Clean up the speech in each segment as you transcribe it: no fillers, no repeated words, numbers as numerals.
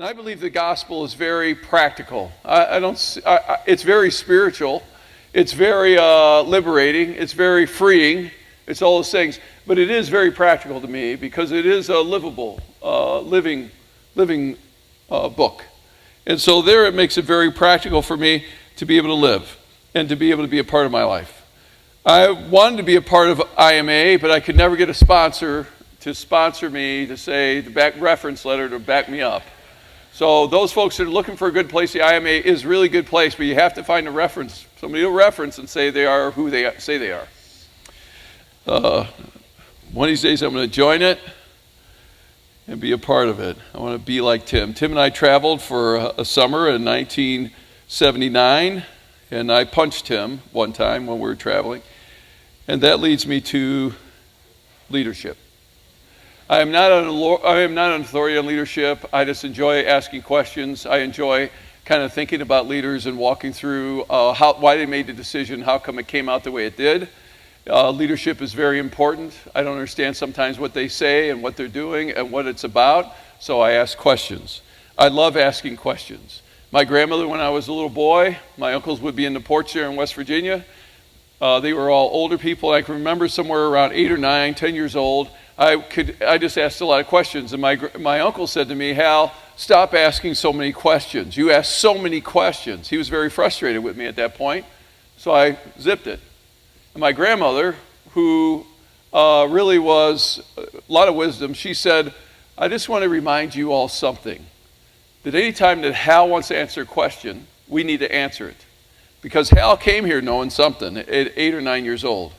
And I believe the gospel is very practical. It's very spiritual. It's very liberating. It's very freeing. It's all those things. But it is very practical to me because it is a livable, living book. And so there it makes it very practical for me to be able to live and to be able to be a part of my life. I wanted to be a part of IMA, but I could never get a sponsor to sponsor me, to say the back reference letter to back me up. So those folks that are looking for a good place, the IMA is a really good place, but you have to find a reference, somebody to reference and say they are who they say they are. One of these days I'm going to join it and be a part of it. I want to be like Tim. Tim and I traveled for a summer in 1979, and I punched him one time when we were traveling. And that leads me to leadership. I am not an authority on leadership. I just enjoy asking questions. I enjoy kind of thinking about leaders and walking through why they made the decision, how come it came out the way it did. Leadership is very important. I don't understand sometimes what they say and what they're doing and what it's about, so I ask questions. I love asking questions. My grandmother, when I was a little boy, my uncles would be in the porch there in West Virginia. They were all older people. I can remember somewhere around 8 or 9, 10 years old, I just asked a lot of questions. And my uncle said to me, "Hal, stop asking so many questions. You ask so many questions." He was very frustrated with me at that point, so I zipped it. And my grandmother, who really was a lot of wisdom, she said, "I just want to remind you all something, that any time that Hal wants to answer a question, we need to answer it. Because Hal came here knowing something at 8 or 9 years old.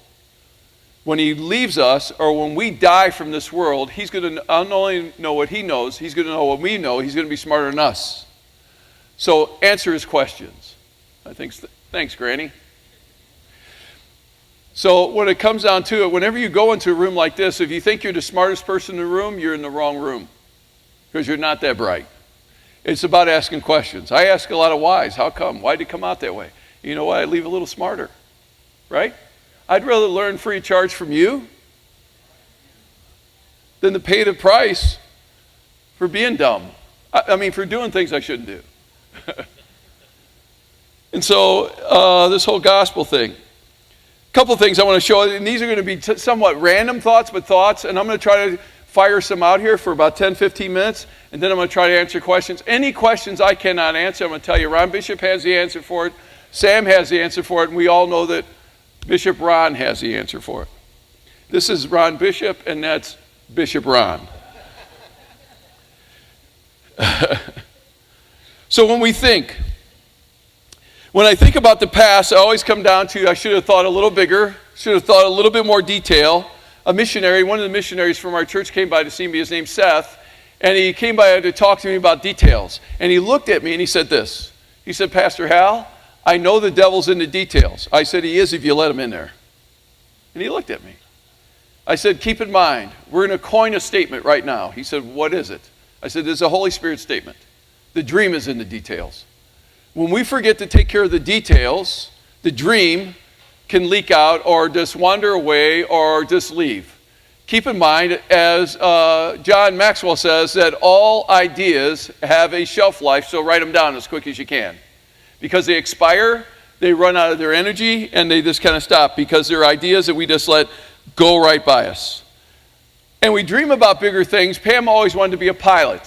When he leaves us, or when we die from this world, he's going to not only know what he knows, he's going to know what we know. He's going to be smarter than us. So answer his questions." I think, thanks, Granny. So when it comes down to it, whenever you go into a room like this, if you think you're the smartest person in the room, you're in the wrong room, because you're not that bright. It's about asking questions. I ask a lot of whys. How come? Why did it come out that way? You know what? I leave a little smarter, right? I'd rather learn free of charge from you than to pay the price for being dumb. For doing things I shouldn't do. And so this whole gospel thing. A couple of things I want to show, and these are going to be somewhat random thoughts, and I'm going to try to fire some out here for about 10, 15 minutes, and then I'm going to try to answer questions. Any questions I cannot answer, I'm going to tell you Ron Bishop has the answer for it, Sam has the answer for it, and we all know that Bishop Ron has the answer for it. This is Ron Bishop, and that's Bishop Ron. So when I think about the past, I always come down to I should have thought a little bigger, should have thought a little bit more detail. A missionary, one of the missionaries from our church came by to see me. His name's Seth, and he came by to talk to me about details. And he looked at me and he said this. He said, "Pastor Hal, I know the devil's in the details." I said, "He is if you let him in there." And he looked at me. I said, "Keep in mind, we're going to coin a statement right now." He said, "What is it?" I said, "There's a Holy Spirit statement. The dream is in the details. When we forget to take care of the details, the dream can leak out or just wander away or just leave. Keep in mind, as John Maxwell says, that all ideas have a shelf life, so write them down as quick as you can. Because they expire, they run out of their energy, and they just kind of stop because they're ideas that we just let go right by us. And we dream about bigger things. Pam always wanted to be a pilot.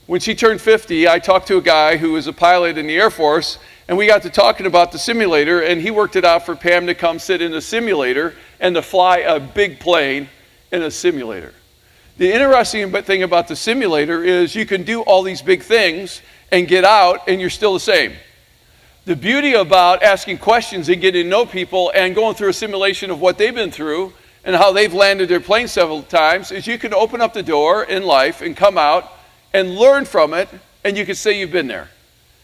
When she turned 50, I talked to a guy who was a pilot in the Air Force, and we got to talking about the simulator, and he worked it out for Pam to come sit in a simulator and to fly a big plane in a simulator. The interesting thing about the simulator is you can do all these big things and get out, and you're still the same. The beauty about asking questions and getting to know people and going through a simulation of what they've been through and how they've landed their plane several times is you can open up the door in life and come out and learn from it, and you can say you've been there.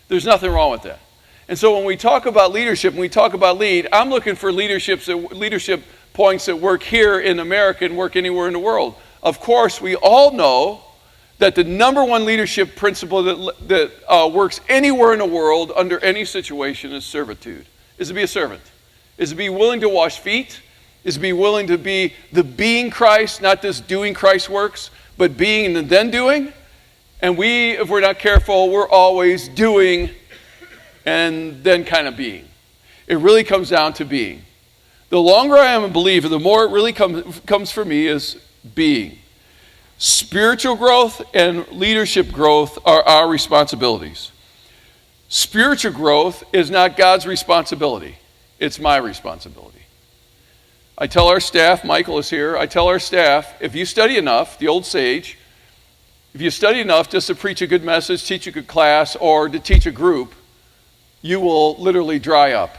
There's nothing wrong with that. And so when we talk about leadership, when we talk about lead, I'm looking for leadership points that work here in America and work anywhere in the world. Of course, we all know that the number one leadership principle that works anywhere in the world under any situation is servitude, is to be a servant, is to be willing to wash feet, is to be willing to be the being Christ, not just doing Christ's works, but being and then doing. And if we're not careful, we're always doing and then kind of being. It really comes down to being. The longer I am a believer, the more it really comes for me is being. Spiritual growth and leadership growth are our responsibilities. Spiritual growth is not God's responsibility. It's my responsibility. I tell our staff, Michael is here, I tell our staff, if you study enough, the old sage, if you study enough just to preach a good message, teach a good class, or to teach a group, you will literally dry up.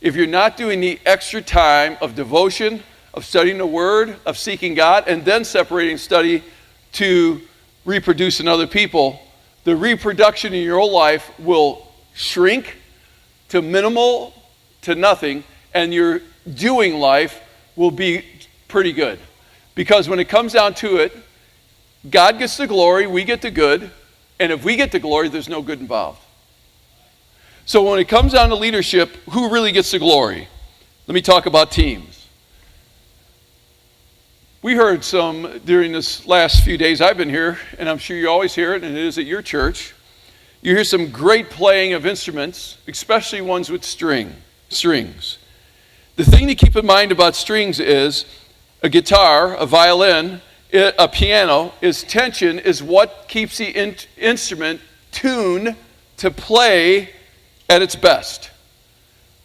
If you're not doing the extra time of devotion, of studying the Word, of seeking God, and then separating study to reproduce in other people, the reproduction in your own life will shrink to minimal to nothing, and your doing life will be pretty good. Because when it comes down to it, God gets the glory, we get the good, and if we get the glory, there's no good involved. So when it comes down to leadership, who really gets the glory? Let me talk about teams. We heard some during this last few days I've been here, and I'm sure you always hear it, and it is at your church. You hear some great playing of instruments, especially ones with strings. The thing to keep in mind about strings is a guitar, a violin, a piano, is tension is what keeps the instrument tuned to play at its best.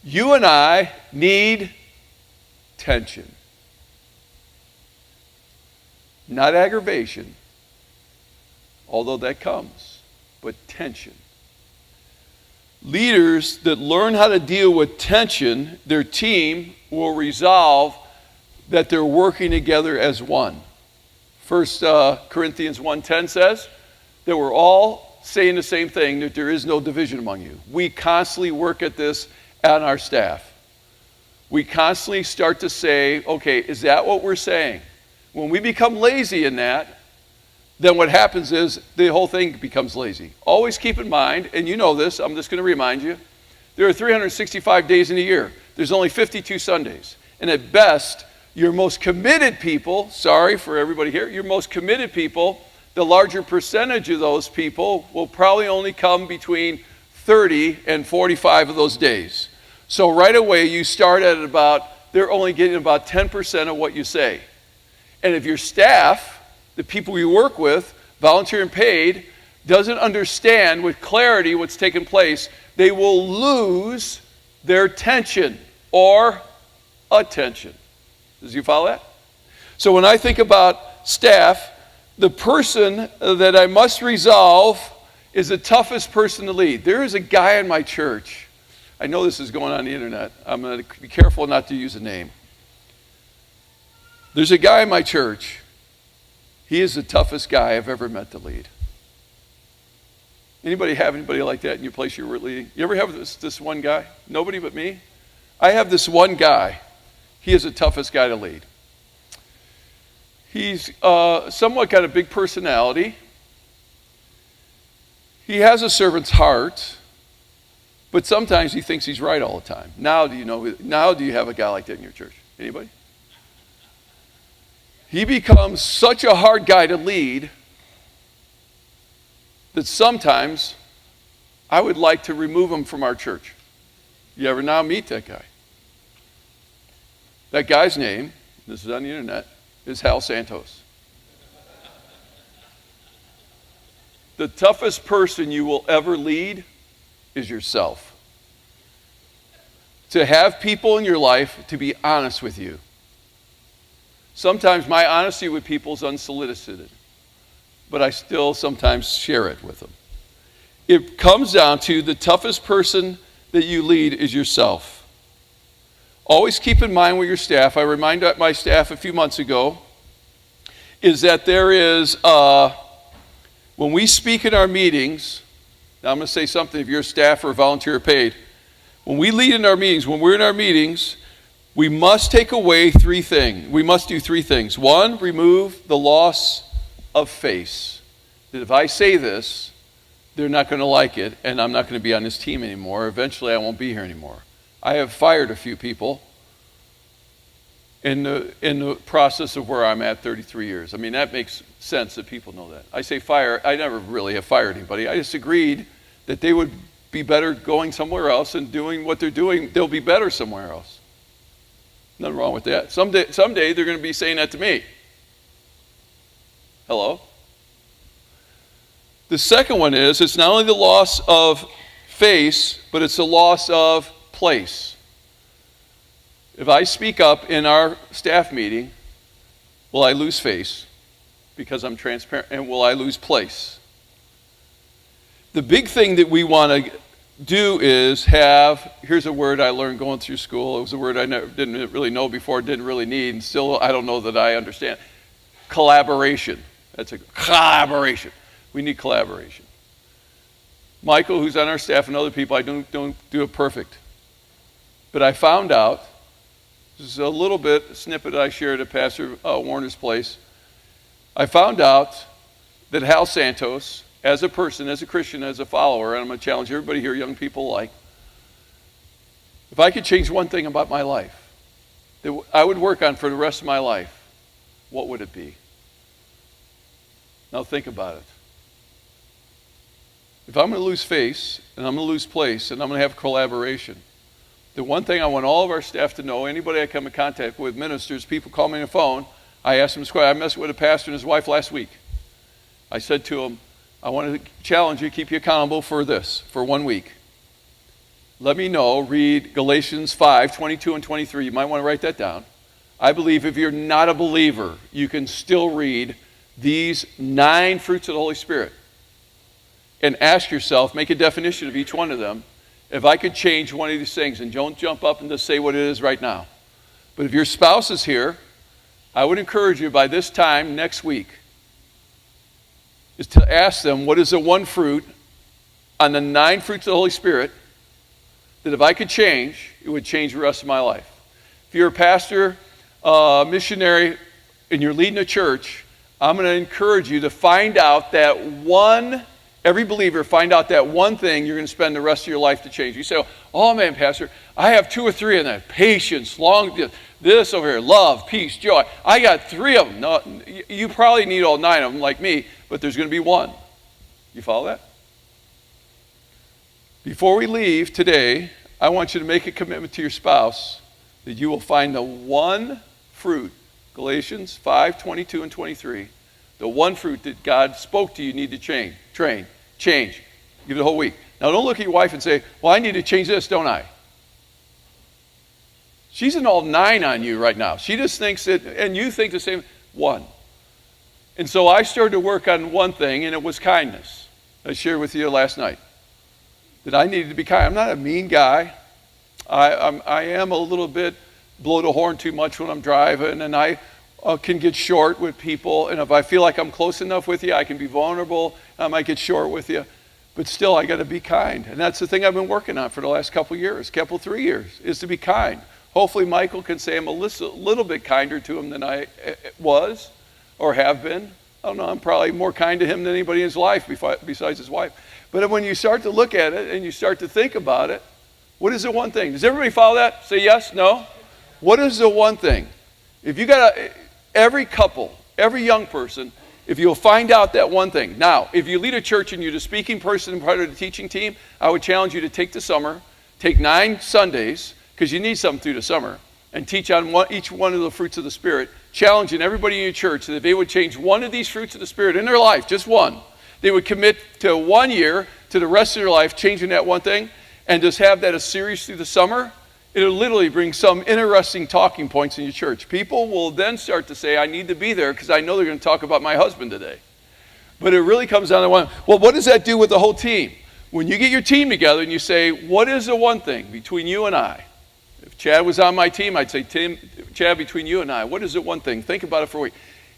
You and I need tension. Not aggravation, although that comes, but tension. Leaders that learn how to deal with tension, their team will resolve that they're working together as one. 1 Corinthians 1:10 says that we're all saying the same thing, that there is no division among you. We constantly work at this on our staff. We constantly start to say, okay, is that what we're saying? When we become lazy in that, then what happens is the whole thing becomes lazy. Always keep in mind, and you know this, I'm just going to remind you, there are 365 days in a year. There's only 52 Sundays. And at best, your most committed people, sorry for everybody here, your most committed people, the larger percentage of those people will probably only come between 30 and 45 of those days. So right away, you start at they're only getting about 10% of what you say. And if your staff, the people you work with, volunteer and paid, doesn't understand with clarity what's taking place, they will lose their tension or attention. Does you follow that? So when I think about staff, the person that I must resolve is the toughest person to lead. There is a guy in my church. I know this is going on the internet. I'm going to be careful not to use a name. There's a guy in my church. He is the toughest guy I've ever met to lead. Anybody have anybody like that in your place you're leading? You ever have this one guy? Nobody but me? I have this one guy. He is the toughest guy to lead. He's somewhat got a big personality. He has a servant's heart, but sometimes he thinks he's right all the time. Now do you have a guy like that in your church? Anybody? He becomes such a hard guy to lead that sometimes I would like to remove him from our church. You ever now meet that guy? That guy's name, this is on the internet, is Santos. The toughest person you will ever lead is yourself. To have people in your life to be honest with you. Sometimes my honesty with people is unsolicited, but I still sometimes share it with them. It comes down to the toughest person that you lead is yourself. Always keep in mind with your staff, I reminded my staff a few months ago, is that there is, when we speak in our meetings, now I'm going to say something if you're a staff or volunteer paid, when we lead in our meetings, when we're in our meetings, we must take away three things. We must do three things. One, remove the loss of face. That if I say this, they're not going to like it, and I'm not going to be on this team anymore. Eventually, I won't be here anymore. I have fired a few people in the process of where I'm at 33 years. I mean, that makes sense that people know that. I say fire. I never really have fired anybody. I just agreed that they would be better going somewhere else and doing what they're doing. They'll be better somewhere else. Nothing wrong with that. Someday they're going to be saying that to me. Hello? The second one is, it's not only the loss of face, but it's the loss of place. If I speak up in our staff meeting, will I lose face because I'm transparent, and will I lose place? The big thing that we want to do is have, here's a word I learned going through school. It was a word I didn't really know before, didn't really need, and still I don't know that I understand. Collaboration. That's a collaboration. We need collaboration. Michael, who's on our staff, and other people, I don't do it perfect. But I found out, this is a little bit, a snippet I shared at Pastor Warner's place. I found out that Hal Santos, as a person, as a Christian, as a follower, and I'm going to challenge everybody here, young people alike, if I could change one thing about my life that I would work on for the rest of my life, what would it be? Now think about it. If I'm going to lose face, and I'm going to lose place, and I'm going to have collaboration, the one thing I want all of our staff to know, anybody I come in contact with, ministers, people call me on the phone, I ask them this question. I messed with a pastor and his wife last week. I said to him, I want to challenge you, keep you accountable for this, for 1 week. Let me know, read Galatians 5, 22 and 23. You might want to write that down. I believe if you're not a believer, you can still read these 9 fruits of the Holy Spirit and ask yourself, make a definition of each one of them. If I could change one of these things, and don't jump up and just say what it is right now. But if your spouse is here, I would encourage you by this time next week is to ask them, what is the one fruit on the 9 fruits of the Holy Spirit that if I could change, it would change the rest of my life. If you're a pastor, missionary, and you're leading a church, I'm going to encourage you to find out that one, every believer, find out that one thing you're going to spend the rest of your life to change. You say, oh man, Pastor, I have 2 or 3 of that. Patience, this over here, love, peace, joy. I got 3 of them. No, you probably need all 9 of them like me, but there's going to be one. You follow that? Before we leave today, I want you to make a commitment to your spouse that you will find the one fruit, Galatians 5, 22 and 23, the one fruit that God spoke to you need to change. Give it a whole week. Now don't look at your wife and say, well, I need to change this, don't I? She's an all 9 on you right now. She just thinks that, and you think the same, 1. And so I started to work on one thing, and it was kindness. I shared with you last night that I needed to be kind. I'm not a mean guy. I am a little bit blow the horn too much when I'm driving, and I can get short with people. And if I feel like I'm close enough with you, I can be vulnerable. I might get short with you. But still, I got to be kind. And that's the thing I've been working on for the last couple 3 years, is to be kind. Hopefully Michael can say I'm a little bit kinder to him than I was or have been. I don't know, I'm probably more kind to him than anybody in his life besides his wife. But when you start to look at it and you start to think about it, what is the one thing? Does everybody follow that? Say yes, no? What is the one thing? If you got every couple, every young person, if you'll find out that one thing. Now, if you lead a church and you're the speaking person and part of the teaching team, I would challenge you to take the summer, take 9 Sundays, because you need something through the summer, and teach on each one of the fruits of the Spirit, challenging everybody in your church that if they would change one of these fruits of the Spirit in their life, just one, they would commit to 1 year to the rest of their life changing that one thing, and just have that a series through the summer. It'll literally bring some interesting talking points in your church. People will then start to say, I need to be there because I know they're going to talk about my husband today. But it really comes down to one. Well, what does that do with the whole team? When you get your team together and you say, what is the one thing between you and I? If Chad was on my team, I'd say, Chad, between you and I, what is the one thing? Think about it for a week.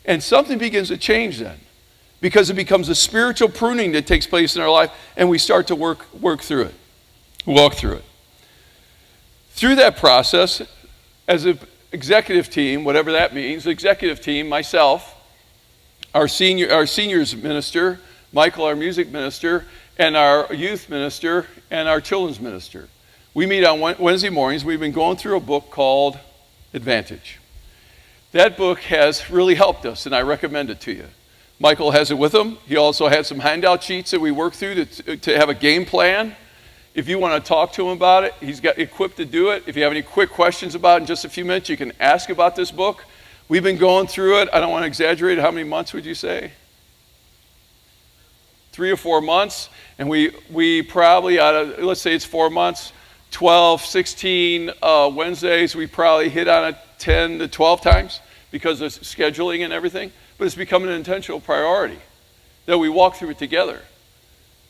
And something begins to change then, because it becomes a spiritual pruning that takes place in our life, and we start to work through it, walk through it. Through that process, as an executive team, whatever that means, executive team, myself, our seniors minister, Michael, our music minister, and our youth minister, and our children's minister. We meet on Wednesday mornings. We've been going through a book called Advantage. That book has really helped us, and I recommend it to you. Michael has it with him. He also had some handout sheets that we work through to have a game plan. If you want to talk to him about it, he's got equipped to do it. If you have any quick questions about it in just a few minutes, you can ask about this book. We've been going through it. I don't want to exaggerate. How many months would you say? 3 or 4 months. And we probably, let's say it's 4 months, 12, 16 Wednesdays, we probably hit on it 10 to 12 times because of scheduling and everything. But it's become an intentional priority that we walk through it together.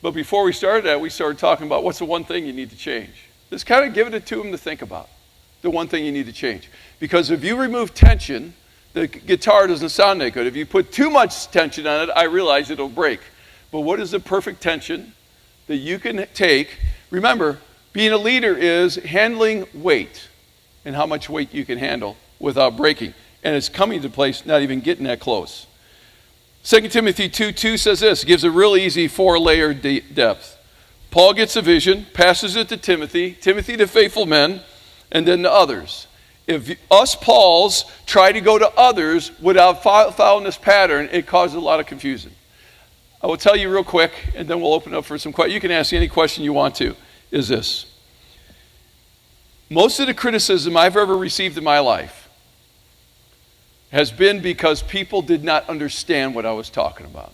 But before we started that, we started talking about what's the one thing you need to change. Just kind of giving it to them to think about, the one thing you need to change. Because if you remove tension, the guitar doesn't sound that good. If you put too much tension on it, I realize it'll break. But what is the perfect tension that you can take? Remember, being a leader is handling weight and how much weight you can handle without breaking. And it's coming to place, not even getting that close. 2 Timothy 2:2 says this, gives a real easy 4-layer depth. Paul gets a vision, passes it to Timothy, Timothy to faithful men, and then to others. If us Pauls try to go to others without following this pattern, it causes a lot of confusion. I will tell you real quick, and then we'll open up for some questions. You can ask any question you want to, is this. Most of the criticism I've ever received in my life has been because people did not understand what I was talking about.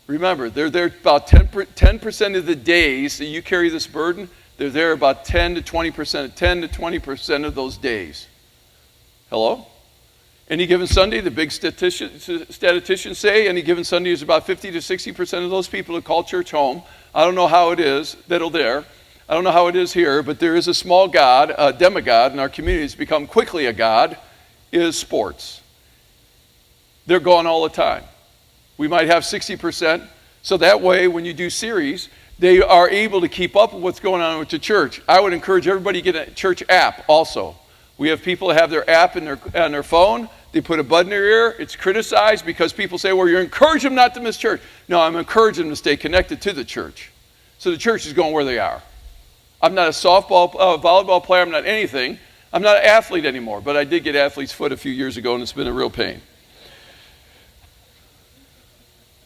Remember, they're there about 10% of the days that you carry this burden, they're there about 10 to 20% of those days. Hello? Any given Sunday, the big statisticians say, any given Sunday is about 50 to 60% of those people who call church home. I don't know how it is there. I don't know how it is here, but there is a small god, a demigod in our community that's become quickly a god, is sports. They're gone all the time. We might have 60%, so that way when you do series, they are able to keep up with what's going on with the church. I would encourage everybody to get a church app also. We have people that have their app on their phone. They put a bud in their ear. It's criticized because people say, well, you're encouraging them not to miss church. No, I'm encouraging them to stay connected to the church. So the church is going where they are. I'm not a softball, volleyball player. I'm not anything. I'm not an athlete anymore, but I did get athlete's foot a few years ago, and it's been a real pain.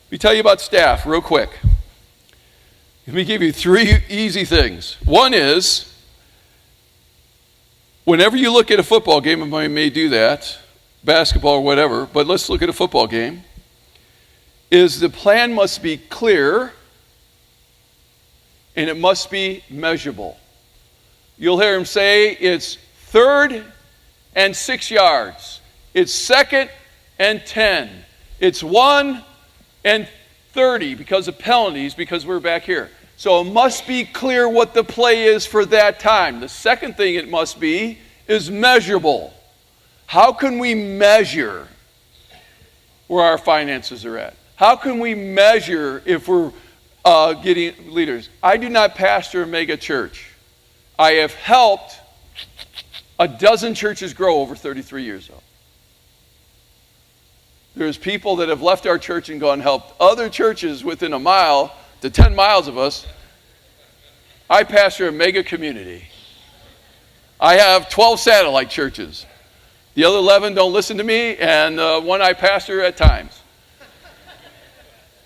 Let me tell you about staff real quick. Let me give you 3 easy things. One is, whenever you look at a football game, and I may do that, basketball or whatever, but let's look at a football game, is the plan must be clear and it must be measurable. You'll hear him say it's 3rd and 6 yards. It's 2nd and 10. It's 1 and 30 because of penalties, because we're back here. So it must be clear what the play is for that time. The second thing it must be is measurable. How can we measure where our finances are at? How can we measure if we're getting leaders? I do not pastor a mega church. I have helped a dozen churches grow over 33 years old. There's people that have left our church and gone and helped other churches within a mile to 10 miles of us. I pastor a mega community. I have 12 satellite churches. The other 11 don't listen to me, and one I pastor at times.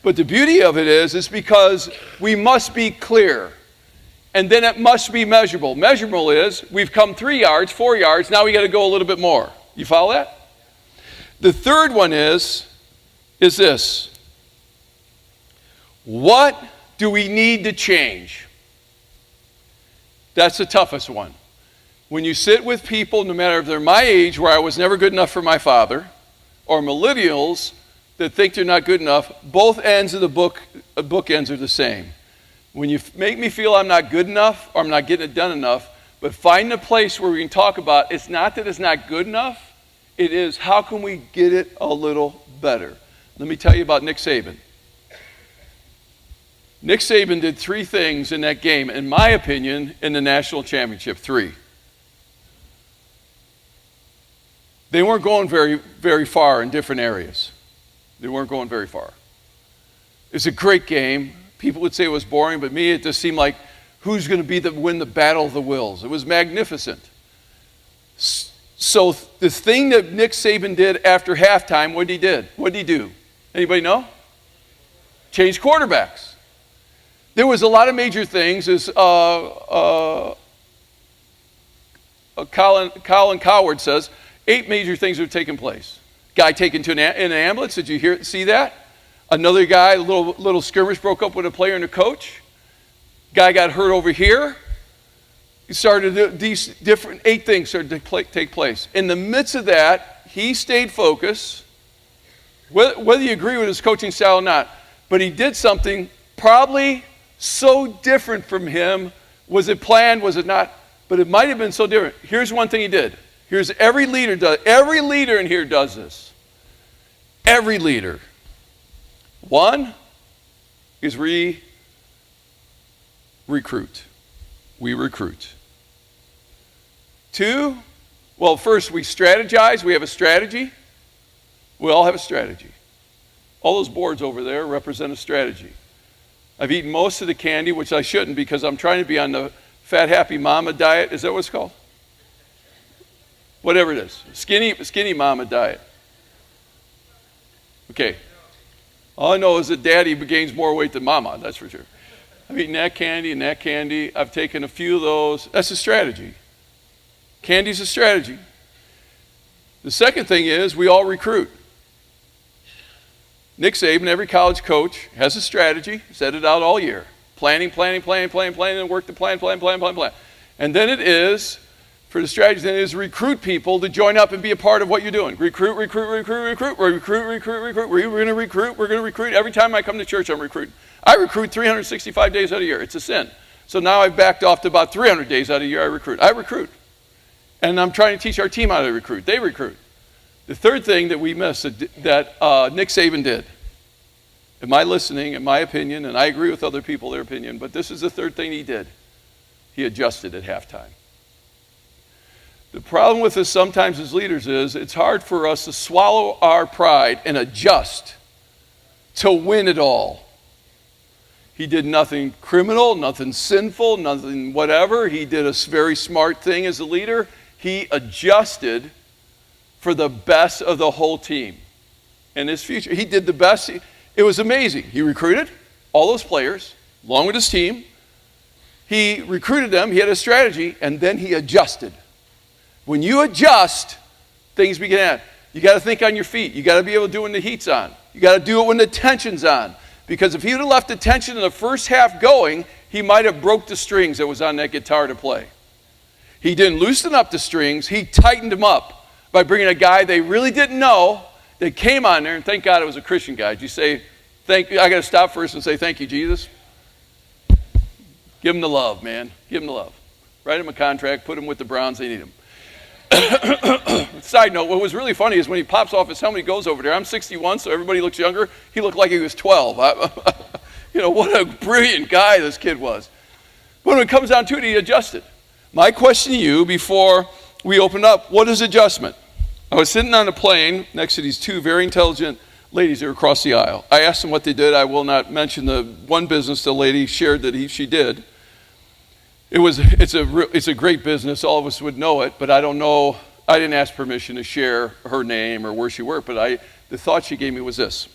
But the beauty of it is because we must be clear. And then it must be measurable. Measurable is, we've come 3 yards, 4 yards, now we got to go a little bit more. You follow that? The third one is this. What do we need to change? That's the toughest one. When you sit with people, no matter if they're my age, where I was never good enough for my father, or millennials that think they're not good enough, both ends of the bookends are the same. When you make me feel I'm not good enough, or I'm not getting it done enough, but find a place where we can talk about, it's not that it's not good enough, it is how can we get it a little better. Let me tell you about Nick Saban. Nick Saban did 3 things in that game, in my opinion, in the national championship. 3. They weren't going very, very far in different areas. They weren't going very far. It's a great game. People would say it was boring, but me, it just seemed like who's going to win the battle of the wills. It was magnificent. So the thing that Nick Saban did after halftime, what did he do? Anybody know? Change quarterbacks. There was a lot of major things, as Colin Coward says, 8 major things have taken place. Guy taken to an ambulance. Did you see that? Another guy, a little skirmish broke up with a player and a coach. Guy got hurt over here. He started these different 8 things started to take place. In the midst of that, he stayed focused. Whether you agree with his coaching style or not, but he did something probably so different from him. Was it planned? Was it not? But it might have been so different. Here's one thing he did. Here's every leader does. Every leader in here does this. Every leader. One is recruit. We recruit. 2, well, first we strategize. We have a strategy. We all have a strategy. All those boards over there represent a strategy. I've eaten most of the candy, which I shouldn't because I'm trying to be on the Fat Happy Mama diet. Is that what it's called? Whatever it is. Skinny Mama diet. Okay. All I know is that Daddy gains more weight than Mama, that's for sure. I've eaten that candy and that candy. I've taken a few of those. That's a strategy. Candy's a strategy. The second thing is we all recruit. Nick Saban, every college coach, has a strategy, set it out all year. Planning, and work the plan. And then it is, for the strategy, then it is recruit people to join up and be a part of what you're doing. Recruit. We're going to recruit. Every time I come to church, I'm recruiting. I recruit 365 days out of the year. It's a sin. So now I've backed off to about 300 days out of the year I recruit. And I'm trying to teach our team how to recruit. They recruit. The third thing that we missed that Nick Saban did, in my listening, in my opinion, and I agree with other people, their opinion, but this is the third thing he did. He adjusted at halftime. The problem with us sometimes as leaders is it's hard for us to swallow our pride and adjust to win it all. He did nothing criminal, nothing sinful, nothing whatever. He did a very smart thing as a leader. He adjusted for the best of the whole team and his future. He did the best. It was amazing. He recruited all those players along with his team. He recruited them. He had a strategy, and then he adjusted. When you adjust, things begin to happen. You got to think on your feet. You got to be able to do it when the heat's on. You got to do it when the tension's on. Because if he would have left the tension in the first half going, he might have broke the strings that was on that guitar to play. He didn't loosen up the strings. He tightened them up by bringing a guy they really didn't know that came on there, and thank God it was a Christian guy. Did you say, I got to stop first and say, thank you, Jesus? Give him the love, man. Give him the love. Write him a contract. Put him with the Browns. They need him. Side note, what was really funny is when he pops off his helmet, he goes over there. I'm 61, so everybody looks younger. He looked like he was 12. What a brilliant guy this kid was. But when it comes down to it, he adjusted. My question to you before we open up, what is adjustment? I was sitting on a plane next to these 2 very intelligent ladies that were across the aisle. I asked them what they did. I will not mention the one business the lady shared that she did. It's a great business. All of us would know it, but I don't know. I didn't ask permission to share her name or where she worked, but the thought she gave me was this.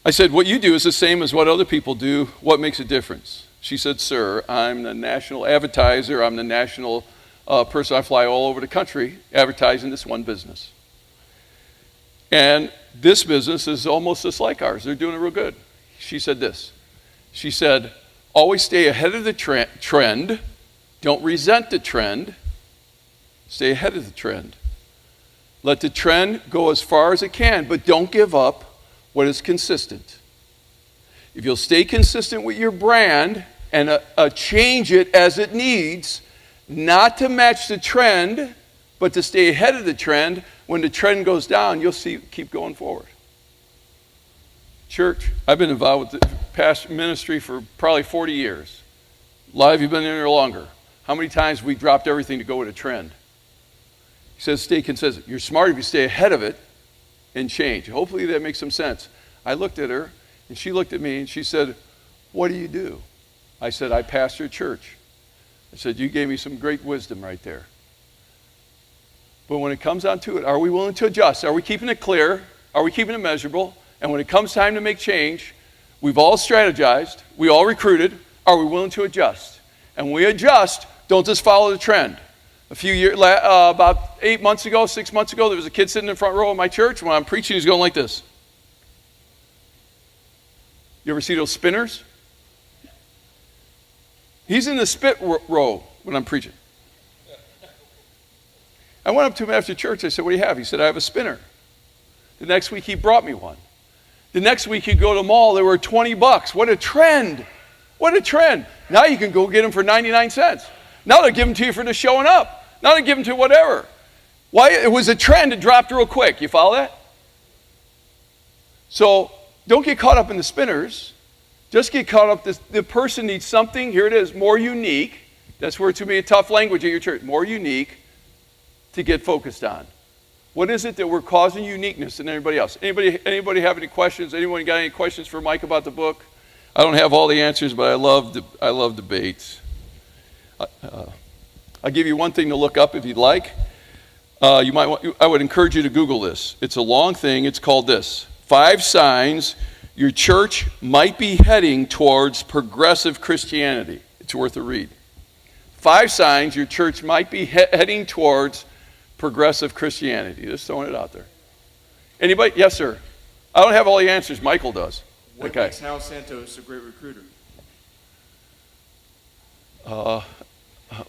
I said, what you do is the same as what other people do. What makes a difference? She said, sir, I'm the national advertiser. I'm the national person. I fly all over the country advertising this one business. And this business is almost just like ours. They're doing it real good. She said this. She said, always stay ahead of the trend. Don't resent the trend. Stay ahead of the trend. Let the trend go as far as it can, but don't give up what is consistent. If you'll stay consistent with your brand and change it as it needs, not to match the trend, but to stay ahead of the trend, when the trend goes down, you'll keep going forward. Church, I've been involved with the pastor ministry for probably 40 years. A lot of you have been in there longer. How many times we dropped everything to go with a trend? He says, stay consistent. You're smart if you stay ahead of it and change. Hopefully that makes some sense. I looked at her, and she looked at me, and she said, what do you do? I said, I pastor a church. I said, you gave me some great wisdom right there. But when it comes down to it, are we willing to adjust? Are we keeping it clear? Are we keeping it measurable? And when it comes time to make change, we've all strategized, we all recruited, are we willing to adjust? And when we adjust, don't just follow the trend. About 8 months ago, 6 months ago, there was a kid sitting in the front row of my church. When I'm preaching, he's going like this. You ever see those spinners? He's in the spit row when I'm preaching. I went up to him after church. I said, what do you have? He said, I have a spinner. The next week, he brought me one. The next week, he'd go to the mall. They were $20. What a trend. What a trend. Now you can go get them for 99 cents. Now they'll give them to you for just showing up. Now they give them to whatever. Why? It was a trend. It dropped real quick. You follow that? So don't get caught up in the spinners. Just get caught up. The person needs something. Here it is. More unique. That's where it's going to be a tough language at your church. More unique to get focused on. What is it that we're causing uniqueness in everybody else? Anybody have any questions? Anyone got any questions for Mike about the book? I don't have all the answers, but I love debates. I'll give you one thing to look up if you'd like. I would encourage you to Google this. It's a long thing. It's called this: 5 signs your church might be heading towards progressive Christianity. It's worth a read. 5 signs your church might be heading towards progressive Christianity. Just throwing it out there. Anybody? Yes, sir. I don't have all the answers. Michael does. What makes Santos a great recruiter?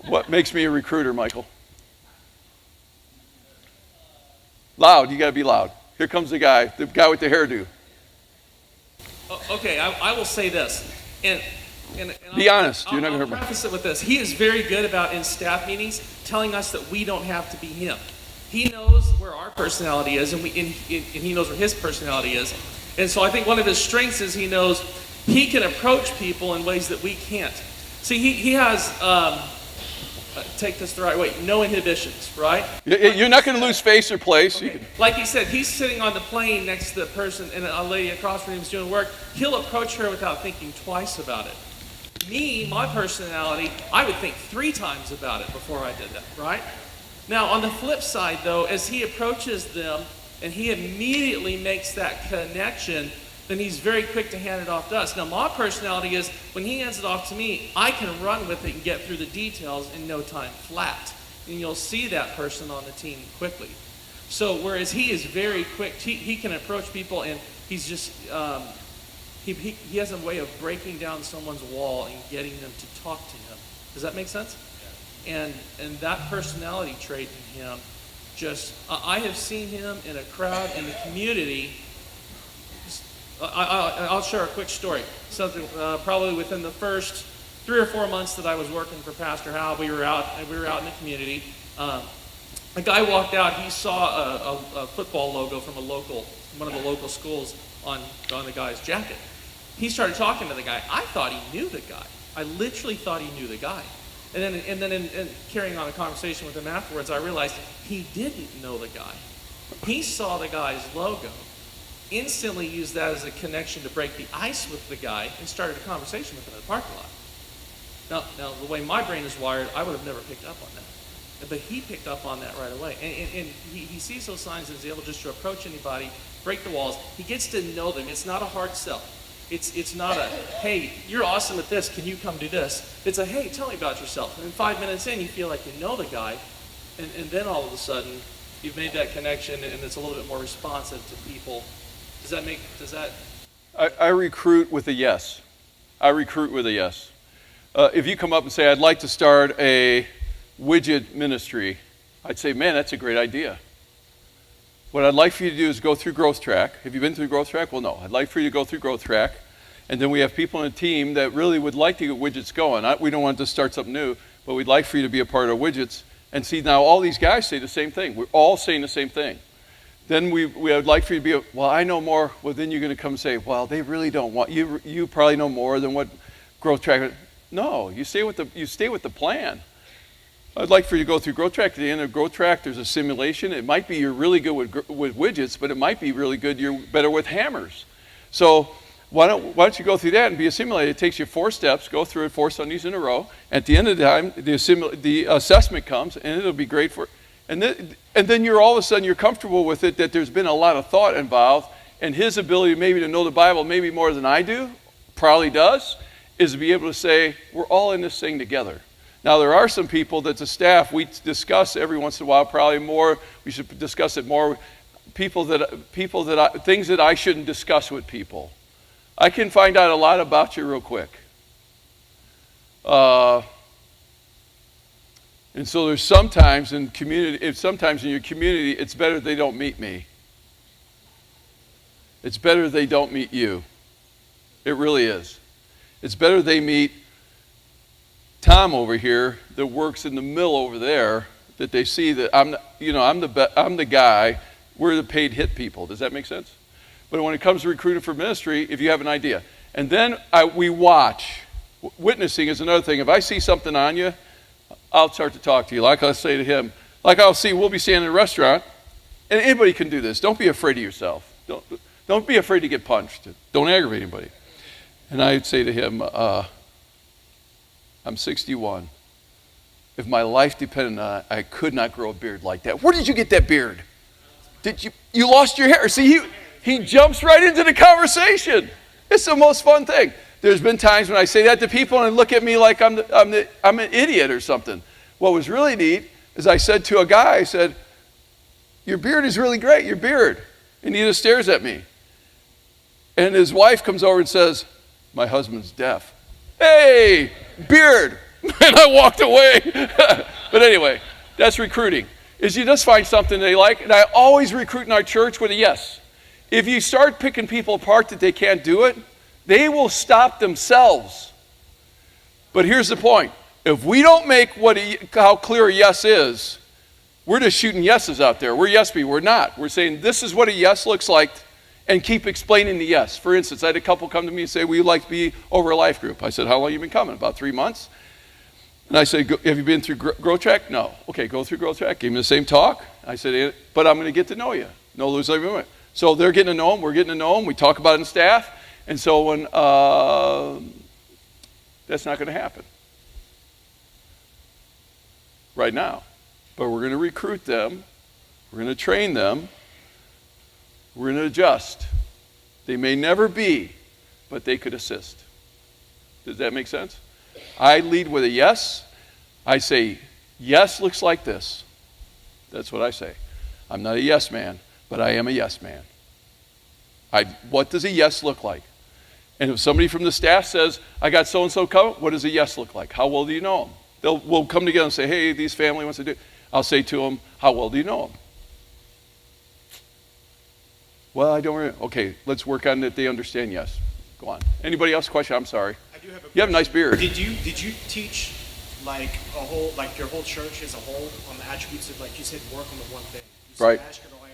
What makes me a recruiter, Michael? Loud. You got to be loud. Here comes the guy with the hairdo. Okay, I will say this. And be honest. You're not going to hurt me. I'll preface it with this. He is very good about, in staff meetings, telling us that we don't have to be him. He knows where our personality is, and he knows where his personality is. And so I think one of his strengths is he knows he can approach people in ways that we can't. See, he has, take this the right way, no inhibitions, right? You're not going to lose face or place. Okay. Like he said, he's sitting on the plane next to the person, and a lady across from him is doing work. He'll approach her without thinking twice about it. Me, my personality, I would think 3 times about it before I did that, right? Now, on the flip side, though, as he approaches them and he immediately makes that connection, then he's very quick to hand it off to us. Now, my personality is, when he hands it off to me, I can run with it and get through the details in no time flat. And you'll see that person on the team quickly. So, whereas he is very quick, he can approach people, and he's just, he has a way of breaking down someone's wall and getting them to talk to him. Does that make sense? And that personality trait in him, just, I have seen him in a crowd, in the community. I'll share a quick story. Something probably within the first 3 or 4 months that I was working for Pastor Hal, we were out in the community. A guy walked out. He saw a football logo from one of the local schools on the guy's jacket. He started talking to the guy. I thought he knew the guy. I literally thought he knew the guy. And then in carrying on a conversation with him afterwards, I realized he didn't know the guy. He saw the guy's logo, instantly used that as a connection to break the ice with the guy, and started a conversation with him in the parking lot. Now the way my brain is wired, I would have never picked up on that. But he picked up on that right away. And he sees those signs and is able just to approach anybody, break the walls. He gets to know them. It's not a hard sell. It's not a, hey, you're awesome at this, can you come do this? It's a, hey, tell me about yourself. And then 5 minutes in, you feel like you know the guy, and then all of a sudden, you've made that connection, and it's a little bit more responsive to people. I recruit with a yes. If you come up and say, I'd like to start a widget ministry, I'd say, man, that's a great idea. What I'd like for you to do is go through Growth Track. Have you been through Growth Track? Well, no. I'd like for you to go through Growth Track. And then we have people on the team that really would like to get widgets going. We don't want to start something new, but we'd like for you to be a part of widgets. And see, now all these guys say the same thing. We're all saying the same thing. Then we would like for you to be, well, I know more. Well, then you're going to come and say, well, they really don't want, you probably know more than what Growth Track. No, you stay with the plan. I'd like for you to go through Growth Track. At the end of Growth Track, there's a simulation. It might be you're really good with widgets, but it might be really good you're better with hammers. So why don't you go through that and be a simulator? It takes you 4 steps. Go through it 4 Sundays in a row. At the end of the time, the assessment comes, and it'll be great for. And then you're all of a sudden you're comfortable with it that there's been a lot of thought involved, and his ability maybe to know the Bible maybe more than I do, probably does, is to be able to say, we're all in this thing together. Now, there are some people that the staff, we discuss every once in a while, probably more, we should discuss it more, things that I shouldn't discuss with people. I can find out a lot about you real quick. And so there's sometimes in your community, it's better they don't meet me. It's better they don't meet you. It really is. It's better they meet Tom over here that works in the mill over there, that they see that I'm the guy. We're the paid hit people. Does that make sense? But when it comes to recruiting for ministry, if you have an idea, and then we watch. Witnessing is another thing. If I see something on you, I'll start to talk to you. Like I'll say to him, we'll be standing in a restaurant, and anybody can do this. Don't be afraid of yourself. Don't be afraid to get punched. Don't aggravate anybody. And I'd say to him, I'm 61. If my life depended on it, I could not grow a beard like that. Where did you get that beard? You lost your hair? See, he jumps right into the conversation. It's the most fun thing. There's been times when I say that to people and they look at me like I'm an idiot or something. What was really neat is I said to a guy, I said, your beard is really great, your beard. And he just stares at me. And his wife comes over and says, my husband's deaf. Hey, beard. And I walked away. But anyway, that's recruiting. Is you just find something they like. And I always recruit in our church with a yes. If you start picking people apart that they can't do it, they will stop themselves. But here's the point. If we don't make how clear a yes is, we're just shooting yeses out there. We're yes people. We're not. We're saying this is what a yes looks like and keep explaining the yes. For instance, I had a couple come to me and say, we'd like to be over a life group. I said, how long have you been coming? About 3 months. And I said, have you been through Growth Track? No. Okay, go through Growth Track. Gave me the same talk. I said, but I'm going to get to know you. No lose every moment. So they're getting to know them. We're getting to know them. We talk about it in staff. And so when that's not going to happen right now. But we're going to recruit them. We're going to train them. We're going to adjust. They may never be, but they could assist. Does that make sense? I lead with a yes. I say, yes looks like this. That's what I say. I'm not a yes man, but I am a yes man. What does a yes look like? And if somebody from the staff says, I got so-and-so coming, what does a yes look like? How well do you know them? We'll come together and say, hey, these family wants to do it. I'll say to them, how well do you know them? Well, I don't really. Okay, let's work on that they understand yes. Go on. Anybody else question? I'm sorry. I do have a question. You have a nice beard. Did you teach like your whole church as a whole on the attributes of, like you said, work on the one thing? Right.